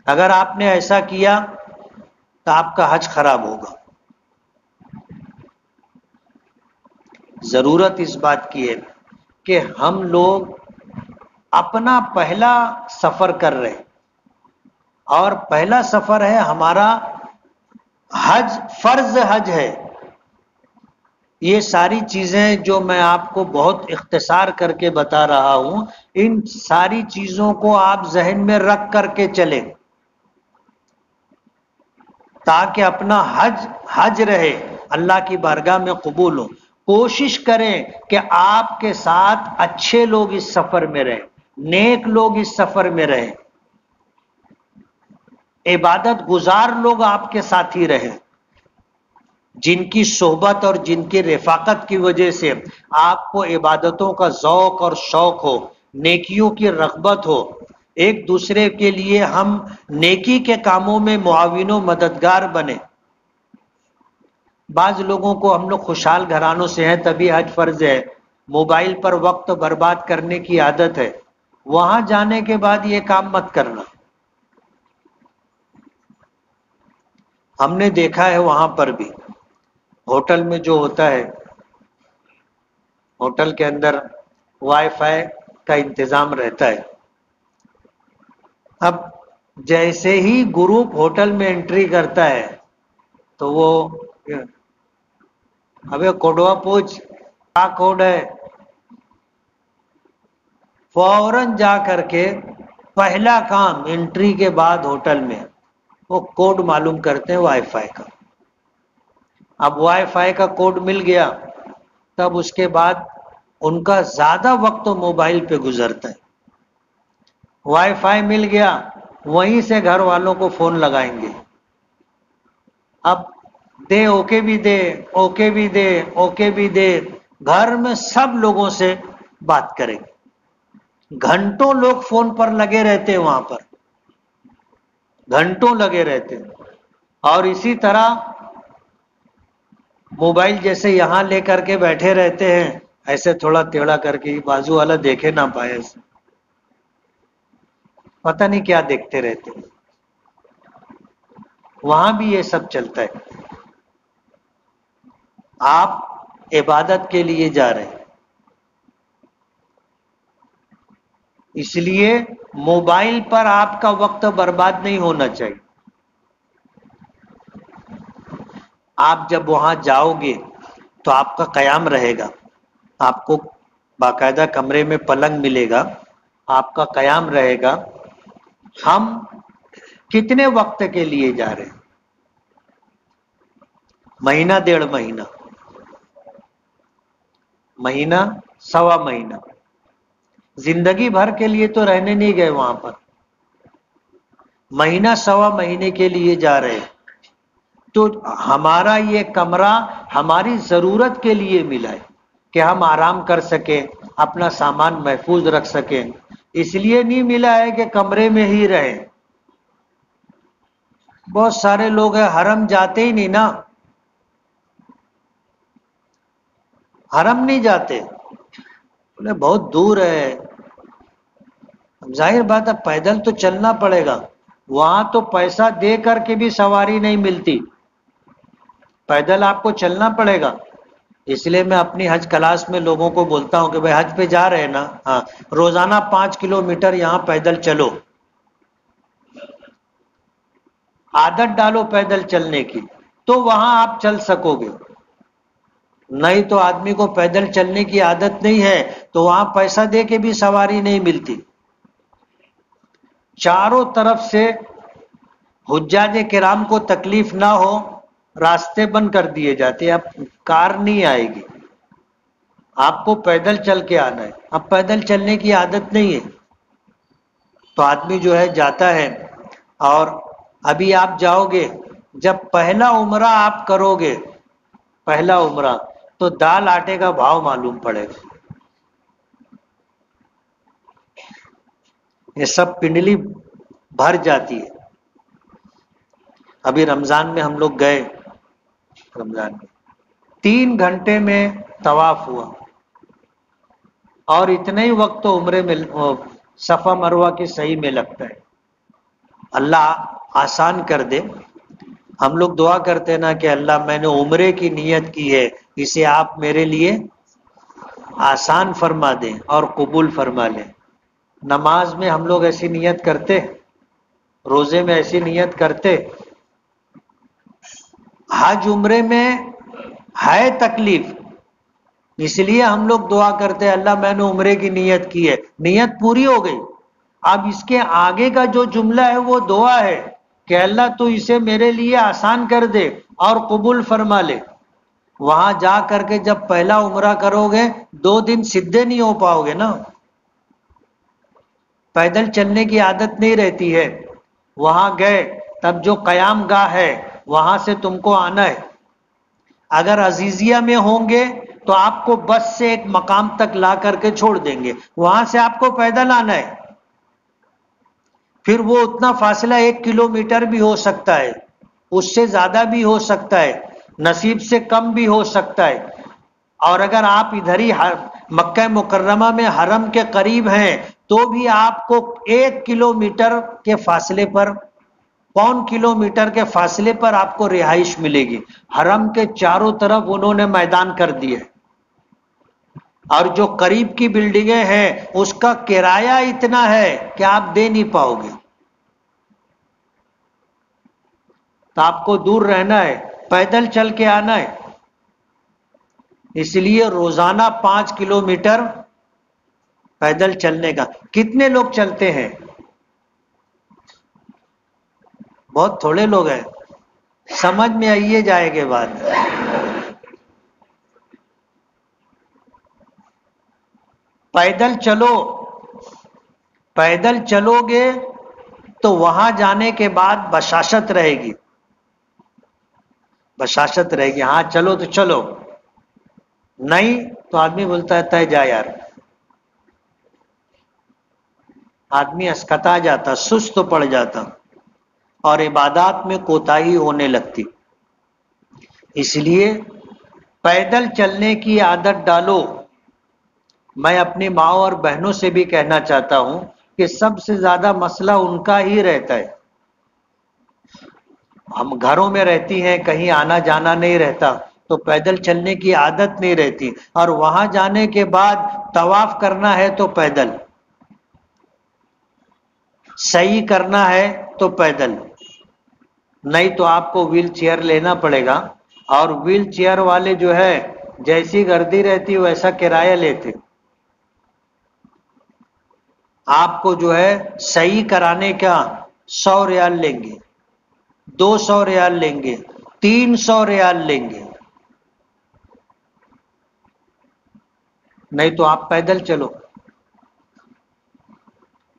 اگر آپ نے ایسا کیا تو آپ کا حج خراب ہوگا۔ ضرورت اس بات کی ہے کہ ہم لوگ اپنا پہلا سفر کر رہے ہیں، اور پہلا سفر ہے ہمارا حج، فرض حج ہے۔ یہ ساری چیزیں جو میں آپ کو بہت اختصار کر کے بتا رہا ہوں، ان ساری چیزوں کو آپ ذہن میں رکھ کر کے چلیں تاکہ اپنا حج رہے، اللہ کی بارگاہ میں قبول ہو۔ کوشش کریں کہ آپ کے ساتھ اچھے لوگ اس سفر میں رہیں، نیک لوگ اس سفر میں رہیں، عبادت گزار لوگ آپ کے ساتھ ہی رہیں، جن کی صحبت اور جن کی رفاقت کی وجہ سے آپ کو عبادتوں کا ذوق اور شوق ہو، نیکیوں کی رغبت ہو، ایک دوسرے کے لیے ہم نیکی کے کاموں میں معاون و مددگار بنے۔ بعض لوگوں کو، ہم لوگ خوشحال گھرانوں سے ہیں تبھی حج فرض ہے، موبائل پر وقت برباد کرنے کی عادت ہے، وہاں جانے کے بعد یہ کام مت کرنا۔ ہم نے دیکھا ہے وہاں پر بھی ہوٹل میں جو ہوتا ہے، ہوٹل کے اندر وائی فائی کا انتظام رہتا ہے۔ اب جیسے ہی گروپ ہوٹل میں انٹری کرتا ہے تو وہ ابے کوڈوا پوچھ کیا کوڈ ہے، فوراً جا کر کے پہلا کام انٹری کے بعد ہوٹل میں وہ کوڈ معلوم کرتے ہیں وائی فائی کا۔ اب وائی فائی کا کوڈ مل گیا، تب اس کے بعد ان کا زیادہ وقت موبائل پہ گزرتا ہے۔ وائی فائی مل گیا، وہیں سے گھر والوں کو فون لگائیں گے، اب دے اوکے بھی دے، اوکے بھی دے، اوکے بھی دے، گھر میں سب لوگوں سے بات کریں گے۔ گھنٹوں لوگ فون پر لگے رہتے ہیں، وہاں پر گھنٹوں لگے رہتے ہیں، اور اسی طرح موبائل جیسے یہاں لے کر کے بیٹھے رہتے ہیں، ایسے تھوڑا ٹیڑھا کر کے بازو والا دیکھے نہ پائے، ایسے پتہ نہیں کیا دیکھتے رہتے ہیں۔ وہاں بھی یہ سب چلتا ہے۔ آپ عبادت کے لیے جا رہے ہیں، اس لیے موبائل پر آپ کا وقت برباد نہیں ہونا چاہیے۔ آپ جب وہاں جاؤ گے تو آپ کا قیام رہے گا، آپ کو باقاعدہ کمرے میں پلنگ ملے گا، آپ کا قیام رہے گا۔ ہم کتنے وقت کے لیے جا رہے ہیں؟ مہینہ، 1.5 مہینہ، مہینہ، سوا مہینہ، زندگی بھر کے لیے تو رہنے نہیں گئے وہاں پر، مہینہ سوا مہینے کے لیے جا رہے ہیں۔ تو ہمارا یہ کمرہ ہماری ضرورت کے لیے ملا ہے کہ ہم آرام کر سکیں، اپنا سامان محفوظ رکھ سکیں، اس لیے نہیں ملا ہے کہ کمرے میں ہی رہیں۔ بہت سارے لوگ ہیں حرم جاتے ہی نہیں نا، حرم نہیں جاتے، بولے بہت دور ہے۔ ظاہر بات ہے پیدل تو چلنا پڑے گا، وہاں تو پیسہ دے کر کے بھی سواری نہیں ملتی، پیدل آپ کو چلنا پڑے گا۔ اس لیے میں اپنی حج کلاس میں لوگوں کو بولتا ہوں کہ بھائی حج پہ جا رہے ہیں نا، ہاں روزانہ 5 کلومیٹر یہاں پیدل چلو، عادت ڈالو پیدل چلنے کی، تو وہاں آپ چل سکو گے۔ نہیں تو آدمی کو پیدل چلنے کی عادت نہیں ہے تو وہاں پیسہ دے کے بھی سواری نہیں ملتی۔ چاروں طرف سے حجاج کرام کو تکلیف نہ ہو راستے بند کر دیے جاتے، اب کار نہیں آئے گی، آپ کو پیدل چل کے آنا ہے۔ اب پیدل چلنے کی عادت نہیں ہے تو آدمی جو ہے جاتا ہے۔ اور ابھی آپ جاؤ گے، جب پہلا عمرہ آپ کرو گے، پہلا عمرہ، تو دال آٹے کا بھاؤ معلوم پڑے گا۔ یہ سب پنڈلی بھر جاتی ہے۔ ابھی رمضان میں ہم لوگ گئے، رمضان میں 3 گھنٹے میں طواف ہوا، اور اتنے ہی وقت تو عمرے میں صفا مروہ کی صحیح میں لگتا ہے۔ اللہ آسان کر دے۔ ہم لوگ دعا کرتے نا کہ اللہ میں نے عمرے کی نیت کی ہے، اسے آپ میرے لیے آسان فرما دیں اور قبول فرما لیں۔ نماز میں ہم لوگ ایسی نیت کرتے، روزے میں ایسی نیت کرتے، حج عمرے میں ہے تکلیف، اس لیے ہم لوگ دعا کرتے اللہ میں نے عمرے کی نیت کی ہے، نیت پوری ہو گئی۔ اب اس کے آگے کا جو جملہ ہے وہ دعا ہے کہ اللہ تو اسے میرے لیے آسان کر دے اور قبول فرما لے۔ وہاں جا کر کے جب پہلا عمرہ کرو گے 2 دن سدھے نہیں ہو پاؤ گے نا، پیدل چلنے کی عادت نہیں رہتی ہے۔ وہاں گئے تب جو قیام گاہ ہے وہاں سے تم کو آنا ہے۔ اگر عزیزیہ میں ہوں گے تو آپ کو بس سے ایک مقام تک لا کر کے چھوڑ دیں گے، وہاں سے آپ کو پیدل آنا ہے۔ پھر وہ اتنا فاصلہ 1 کلومیٹر بھی ہو سکتا ہے، اس سے زیادہ بھی ہو سکتا ہے، نصیب سے کم بھی ہو سکتا ہے۔ اور اگر آپ ادھر ہی مکہ مکرمہ میں حرم کے قریب ہیں تو بھی آپ کو 1 کلومیٹر کے فاصلے پر، 1.25 کلومیٹر کے فاصلے پر آپ کو رہائش ملے گی۔ حرم کے چاروں طرف انہوں نے میدان کر دیے، اور جو قریب کی بلڈنگیں ہیں اس کا کرایہ اتنا ہے کہ آپ دے نہیں پاؤ گے، تو آپ کو دور رہنا ہے، پیدل چل کے آنا ہے۔ اس لیے روزانہ 5 کلومیٹر پیدل چلنے کا۔ کتنے لوگ چلتے ہیں؟ بہت تھوڑے لوگ ہیں، سمجھ میں آئیے جائے گے بات۔ پیدل چلو، پیدل چلو گے تو وہاں جانے کے بعد بشاشت رہے گی، بشاشت رہے گی، ہاں چلو تو چلو، نہیں تو آدمی بولتا ہے تے جا یار، آدمی اسکتا جاتا، سست پڑ جاتا، اور عبادات میں کوتاہی ہونے لگتی۔ اس لیے پیدل چلنے کی عادت ڈالو۔ میں اپنی ماں اور بہنوں سے بھی کہنا چاہتا ہوں کہ سب سے زیادہ مسئلہ ان کا ہی رہتا ہے۔ ہم گھروں میں رہتی ہیں، کہیں آنا جانا نہیں رہتا تو پیدل چلنے کی عادت نہیں رہتی، اور وہاں جانے کے بعد طواف کرنا ہے تو پیدل، صحیح کرنا ہے تو پیدل، نہیں تو آپ کو ویل چیئر لینا پڑے گا، اور ویل چیئر والے جو ہے جیسی گردی رہتی ویسا کرایہ لیتے۔ آپ کو جو ہے صحیح کرانے کا 100 ریال لیں گے، 200 ریال لیں گے، 300 ریال لیں گے، نہیں تو آپ پیدل چلو۔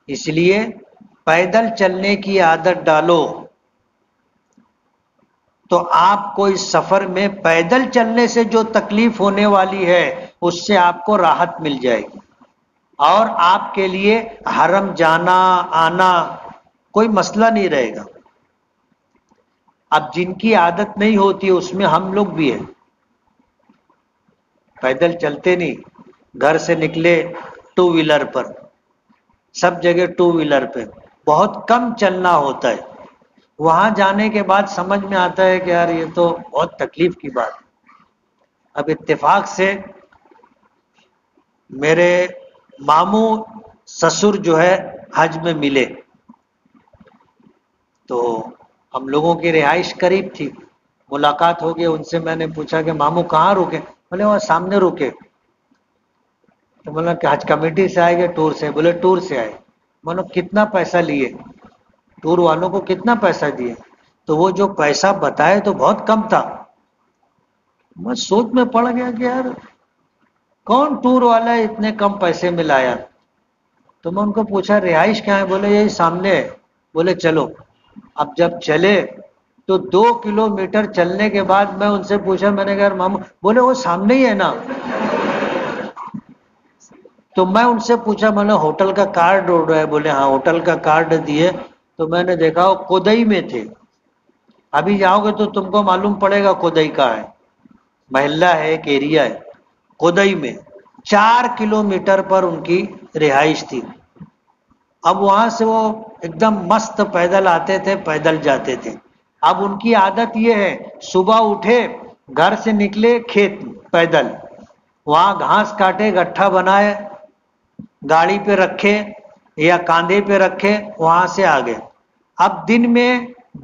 اس لیے پیدل چلنے کی عادت ڈالو تو آپ کو اس سفر میں پیدل چلنے سے جو تکلیف ہونے والی ہے اس سے آپ کو راحت مل جائے گی، اور آپ کے لیے حرم جانا آنا کوئی مسئلہ نہیں رہے گا۔ اب جن کی عادت نہیں ہوتی اس میں ہم لوگ بھی ہیں، پیدل چلتے نہیں، گھر سے نکلے 2 ویلر پر، سب جگہ 2 ویلر پہ، بہت کم چلنا ہوتا ہے۔ وہاں جانے کے بعد سمجھ میں آتا ہے کہ یار یہ تو بہت تکلیف کی بات ہے۔ اب اتفاق سے میرے ماموں سسر جو ہے حج میں ملے، تو ہم لوگوں کی رہائش قریب تھی، ملاقات ہو گئی ان سے۔ میں نے پوچھا کہ ماموں کہاں رکے؟ بولے وہاں سامنے رکے۔ تو بولا کہ حج کمیٹی سے آئے گے ٹور سے؟ بولے ٹور سے آئے۔ بولو کتنا پیسہ لیے؟ ٹور والوں کو کتنا پیسہ دیے؟ تو وہ جو پیسہ بتائے تو بہت کم تھا۔ میں سوچ میں پڑ گیا کہ یار کون ٹور والا ہے اتنے کم پیسے میں لایا؟ تو میں ان کو پوچھا رہائش کہاں ہے؟ بولے یہی سامنے ہے۔ بولے چلو۔ اب جب چلے تو 2 کلومیٹر چلنے کے بعد میں ان سے پوچھا، میں نے کہا ماموں، بولے وہ سامنے ہی ہے نا۔ تو میں ان سے پوچھا، میں نے ہوٹل کا کارڈ اڑ رہا ہے؟ بولے ہاں ہوٹل کا کارڈ دیے۔ تو میں نے دیکھا وہ کودئی میں تھے۔ ابھی جاؤ گے تو تم کو معلوم پڑے گا کودئی کا ہے، محلہ ہے، ایک ایریا ہے کودئی میں۔ 4 کلومیٹر پر ان کی رہائش تھی۔ اب وہاں سے وہ ایک دم مست پیدل آتے تھے، پیدل جاتے تھے۔ اب ان کی عادت یہ ہے، صبح اٹھے، گھر سے نکلے کھیت پیدل، وہاں گھاس کاٹے، گٹھا بنائے، گاڑی پہ رکھے یا کاندھے پہ رکھے، وہاں سے آگے۔ اب دن میں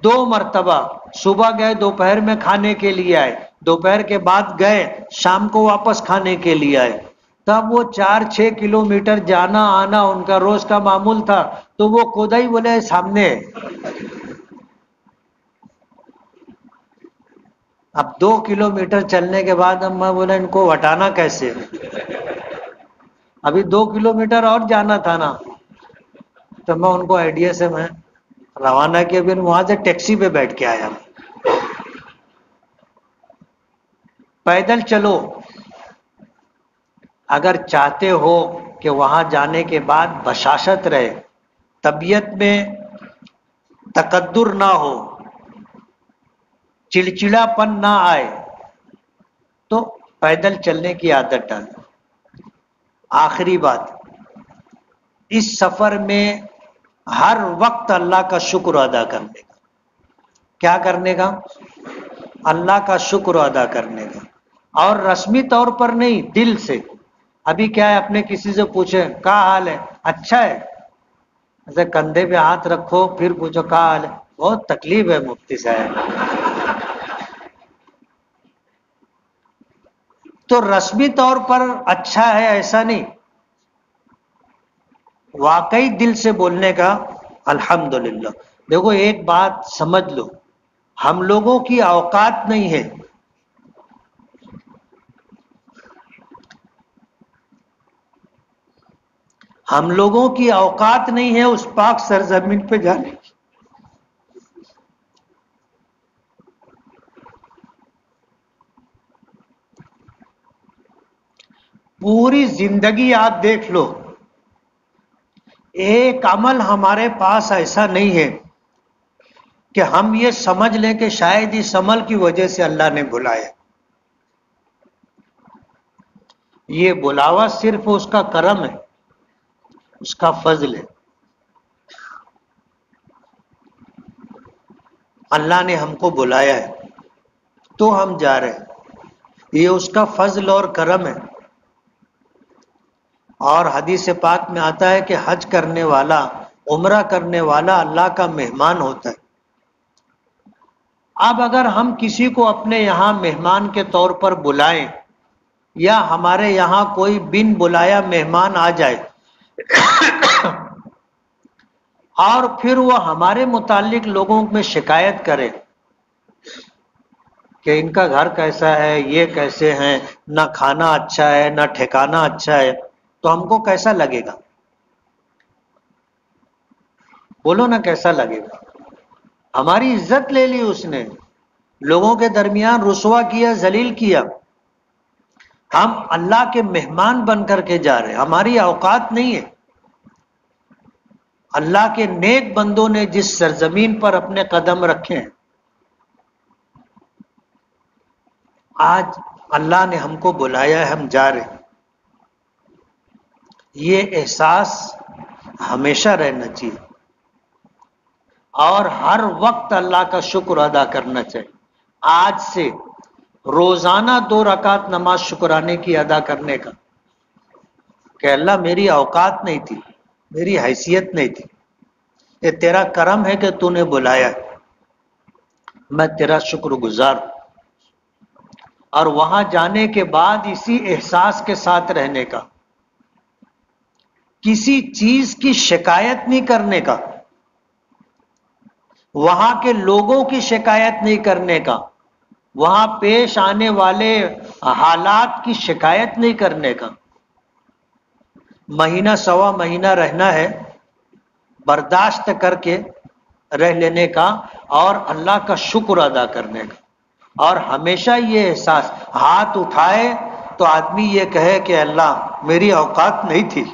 2 مرتبہ، صبح گئے دوپہر میں کھانے کے لیے آئے، دوپہر کے بعد گئے شام کو واپس کھانے کے لیے آئے۔ تب وہ 4-6 کلومیٹر جانا آنا ان کا روز کا معمول تھا۔ تو وہ کودئی بولے سامنے ہے۔ اب 2 کلومیٹر چلنے کے بعد اب میں بولا ان کو ہٹانا کیسے؟ ابھی 2 کلومیٹر اور جانا تھا نا۔ تو میں ان کو آئیڈیا سے میں روانہ کیا، پھر وہاں سے ٹیکسی پہ بیٹھ کے آیا۔ پیدل چلو، اگر چاہتے ہو کہ وہاں جانے کے بعد بشاشت رہے، طبیعت میں تقدر نہ ہو، چڑچڑا پن نہ آئے، تو پیدل چلنے کی عادت ڈال۔ آخری بات، اس سفر میں ہر وقت اللہ کا شکر ادا کرنے کا۔ کیا کرنے کا؟ اللہ کا شکر ادا کرنے کا، اور رسمی طور پر نہیں، دل سے۔ ابھی کیا ہے، اپنے کسی سے پوچھے کیا حال ہے؟ اچھا ہے، ایسے کندھے پہ ہاتھ رکھو پھر پوچھو کیا حال ہے؟ بہت تکلیف ہے مفتی صاحب۔ تو رسمی طور پر اچھا ہے ایسا نہیں، واقعی دل سے بولنے کا الحمدللہ۔ دیکھو ایک بات سمجھ لو، ہم لوگوں کی اوقات نہیں ہے، ہم لوگوں کی اوقات نہیں ہے اس پاک سرزمین پہ جانے کی۔ پوری زندگی آپ دیکھ لو، ایک عمل ہمارے پاس ایسا نہیں ہے کہ ہم یہ سمجھ لیں کہ شاید اس عمل کی وجہ سے اللہ نے بلایا۔ یہ بلاوا صرف اس کا کرم ہے، اس کا فضل ہے۔ اللہ نے ہم کو بلایا ہے تو ہم جا رہے ہیں، یہ اس کا فضل اور کرم ہے۔ اور حدیث پاک میں آتا ہے کہ حج کرنے والا، عمرہ کرنے والا اللہ کا مہمان ہوتا ہے۔ اب اگر ہم کسی کو اپنے یہاں مہمان کے طور پر بلائیں، یا ہمارے یہاں کوئی بن بلایا مہمان آ جائے اور پھر وہ ہمارے متعلق لوگوں میں شکایت کرے کہ ان کا گھر کیسا ہے، یہ کیسے ہیں، نہ کھانا اچھا ہے، نہ ٹھکانہ اچھا ہے، تو ہم کو کیسا لگے گا؟ بولو نا کیسا لگے گا؟ ہماری عزت لے لی اس نے، لوگوں کے درمیان رسوا کیا، ذلیل کیا۔ ہم اللہ کے مہمان بن کر کے جا رہے ہیں، ہماری اوقات نہیں ہے۔ اللہ کے نیک بندوں نے جس سرزمین پر اپنے قدم رکھے ہیں، آج اللہ نے ہم کو بلایا ہے، ہم جا رہے ہیں۔ یہ احساس ہمیشہ رہنا چاہیے، اور ہر وقت اللہ کا شکر ادا کرنا چاہیے۔ آج سے روزانہ 2 رکعت نماز شکرانے کی ادا کرنے کا کہ اللہ میری اوقات نہیں تھی، میری حیثیت نہیں تھی، یہ تیرا کرم ہے کہ تو نے بلایا، میں تیرا شکر گزار ہوں۔ اور وہاں جانے کے بعد اسی احساس کے ساتھ رہنے کا، کسی چیز کی شکایت نہیں کرنے کا، وہاں کے لوگوں کی شکایت نہیں کرنے کا، وہاں پیش آنے والے حالات کی شکایت نہیں کرنے کا، مہینہ سوا مہینہ رہنا ہے، برداشت کر کے رہ لینے کا اور اللہ کا شکر ادا کرنے کا۔ اور ہمیشہ یہ احساس، ہاتھ اٹھائے تو آدمی یہ کہے کہ اللہ میری اوقات نہیں تھی،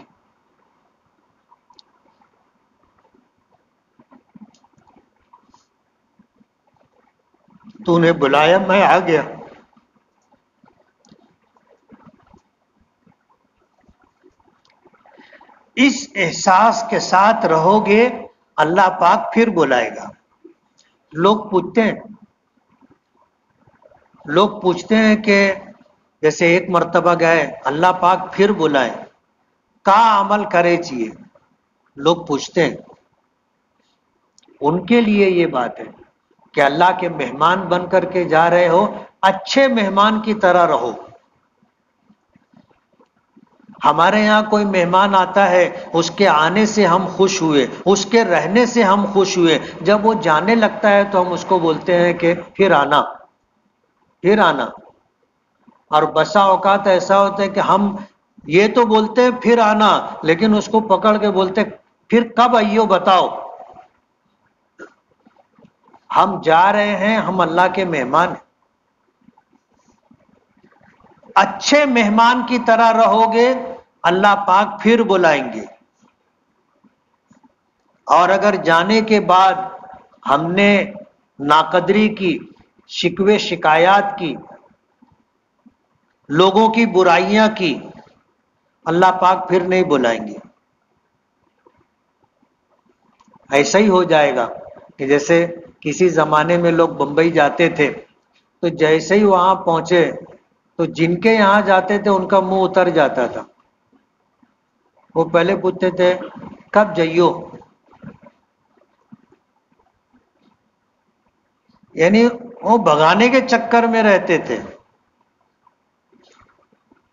تو نے بلایا میں آ گیا۔ اس احساس کے ساتھ رہو گے، اللہ پاک پھر بلائے گا۔ لوگ پوچھتے ہیں کہ جیسے ایک مرتبہ گئے، اللہ پاک پھر بلائے، کا عمل کرے چاہیے، لوگ پوچھتے ہیں۔ ان کے لیے یہ بات ہے کہ اللہ کے مہمان بن کر کے جا رہے ہو، اچھے مہمان کی طرح رہو۔ ہمارے یہاں کوئی مہمان آتا ہے، اس کے آنے سے ہم خوش ہوئے، اس کے رہنے سے ہم خوش ہوئے، جب وہ جانے لگتا ہے تو ہم اس کو بولتے ہیں کہ پھر آنا، پھر آنا۔ اور بسا اوقات ایسا ہوتا ہے کہ ہم یہ تو بولتے ہیں پھر آنا، لیکن اس کو پکڑ کے بولتے پھر کب آئیو بتاؤ۔ ہم جا رہے ہیں، ہم اللہ کے مہمان ہیں۔ اچھے مہمان کی طرح رہو گے، اللہ پاک پھر بلائیں گے۔ اور اگر جانے کے بعد ہم نے ناقدری کی، شکوے شکایات کی، لوگوں کی برائیاں کی، اللہ پاک پھر نہیں بلائیں گے۔ ایسا ہی ہو جائے گا کہ جیسے کسی زمانے میں لوگ بمبئی جاتے تھے تو جیسے ہی وہاں پہنچے تو جن کے یہاں جاتے تھے ان کا منہ اتر جاتا تھا، وہ پہلے پوچھتے تھے کب جائیو، یعنی وہ بھگانے کے چکر میں رہتے تھے۔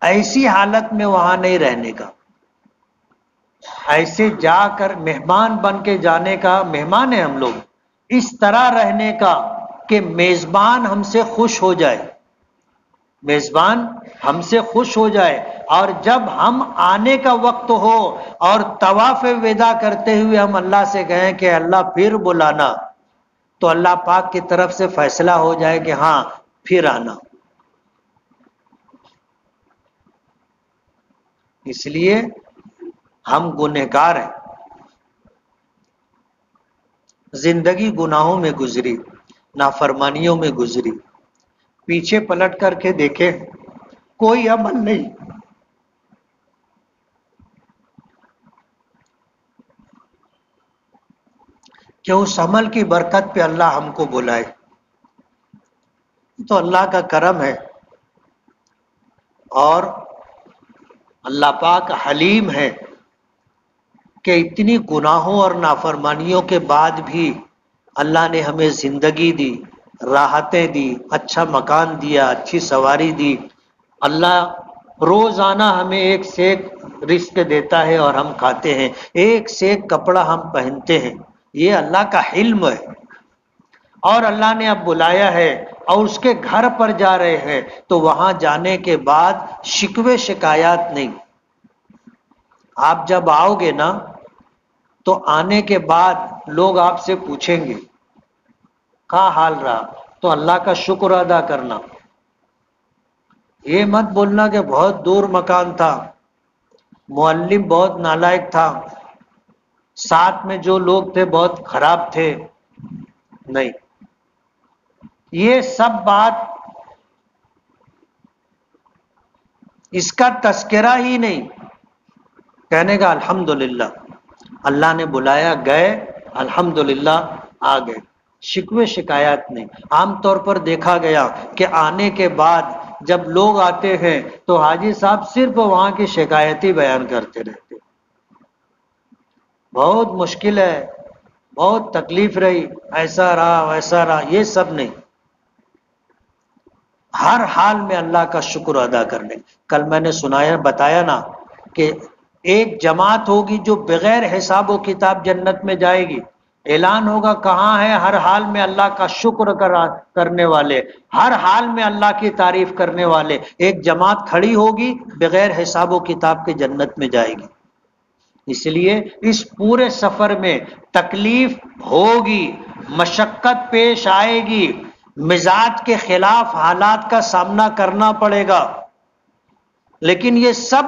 ایسی حالت میں وہاں نہیں رہنے کا، ایسے جا کر مہمان بن کے جانے کا، مہمان ہیں ہم لوگ، اس طرح رہنے کا کہ میزبان ہم سے خوش ہو جائے، میزبان ہم سے خوش ہو جائے، اور جب ہم آنے کا وقت ہو اور طواف وداع کرتے ہوئے ہم اللہ سے کہیں کہ اللہ پھر بلانا، تو اللہ پاک کی طرف سے فیصلہ ہو جائے کہ ہاں پھر آنا۔ اس لیے ہم گنہگار ہیں، زندگی گناہوں میں گزری، نافرمانیوں میں گزری، پیچھے پلٹ کر کے دیکھیں کوئی عمل نہیں، کہ اس عمل کی برکت پہ اللہ ہم کو بلائے، تو اللہ کا کرم ہے۔ اور اللہ پاک حلیم ہے کہ اتنی گناہوں اور نافرمانیوں کے بعد بھی اللہ نے ہمیں زندگی دی، راحتیں دی، اچھا مکان دیا، اچھی سواری دی۔ اللہ روزانہ ہمیں ایک سے ایک رزق دیتا ہے اور ہم کھاتے ہیں، ایک سے ایک کپڑا ہم پہنتے ہیں، یہ اللہ کا حلم ہے۔ اور اللہ نے اب بلایا ہے اور اس کے گھر پر جا رہے ہیں، تو وہاں جانے کے بعد شکوے شکایات نہیں۔ آپ جب آؤ گے نا تو آنے کے بعد لوگ آپ سے پوچھیں گے کیا حال رہا، تو اللہ کا شکر ادا کرنا۔ یہ مت بولنا کہ بہت دور مکان تھا، معلم بہت نالائق تھا، ساتھ میں جو لوگ تھے بہت خراب تھے، نہیں، یہ سب بات اس کا تذکرہ ہی نہیں، کہنے کا الحمدللہ اللہ نے بلایا، گئے، الحمدللہ آ گئے، شکوے شکایات نہیں۔ عام طور پر دیکھا گیا کہ آنے کے بعد جب لوگ آتے ہیں تو حاجی صاحب صرف وہاں کی شکایت ہی بیان کرتے رہتے، بہت مشکل ہے، بہت تکلیف رہی، ایسا رہا ویسا رہا، یہ سب نہیں، ہر حال میں اللہ کا شکر ادا کرنے۔ کل میں نے بتایا نا کہ ایک جماعت ہوگی جو بغیر حساب و کتاب جنت میں جائے گی، اعلان ہوگا کہاں ہے ہر حال میں اللہ کا شکر کرنے والے، ہر حال میں اللہ کی تعریف کرنے والے، ایک جماعت کھڑی ہوگی بغیر حساب و کتاب کے جنت میں جائے گی۔ اس لیے اس پورے سفر میں تکلیف ہوگی، مشقت پیش آئے گی، مزاج کے خلاف حالات کا سامنا کرنا پڑے گا، لیکن یہ سب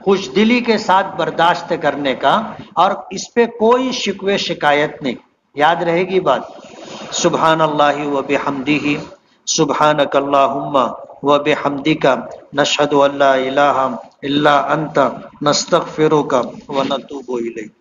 خوش دلی کے ساتھ برداشت کرنے کا، اور اس پہ کوئی شکوے شکایت نہیں۔ یاد رہے گی بات؟ سبحان اللہ و بحمدہ، سبحانک اللہم و بحمدک، نشہد ان لا الہ الا انت، نستغفرک و نتوب الیک۔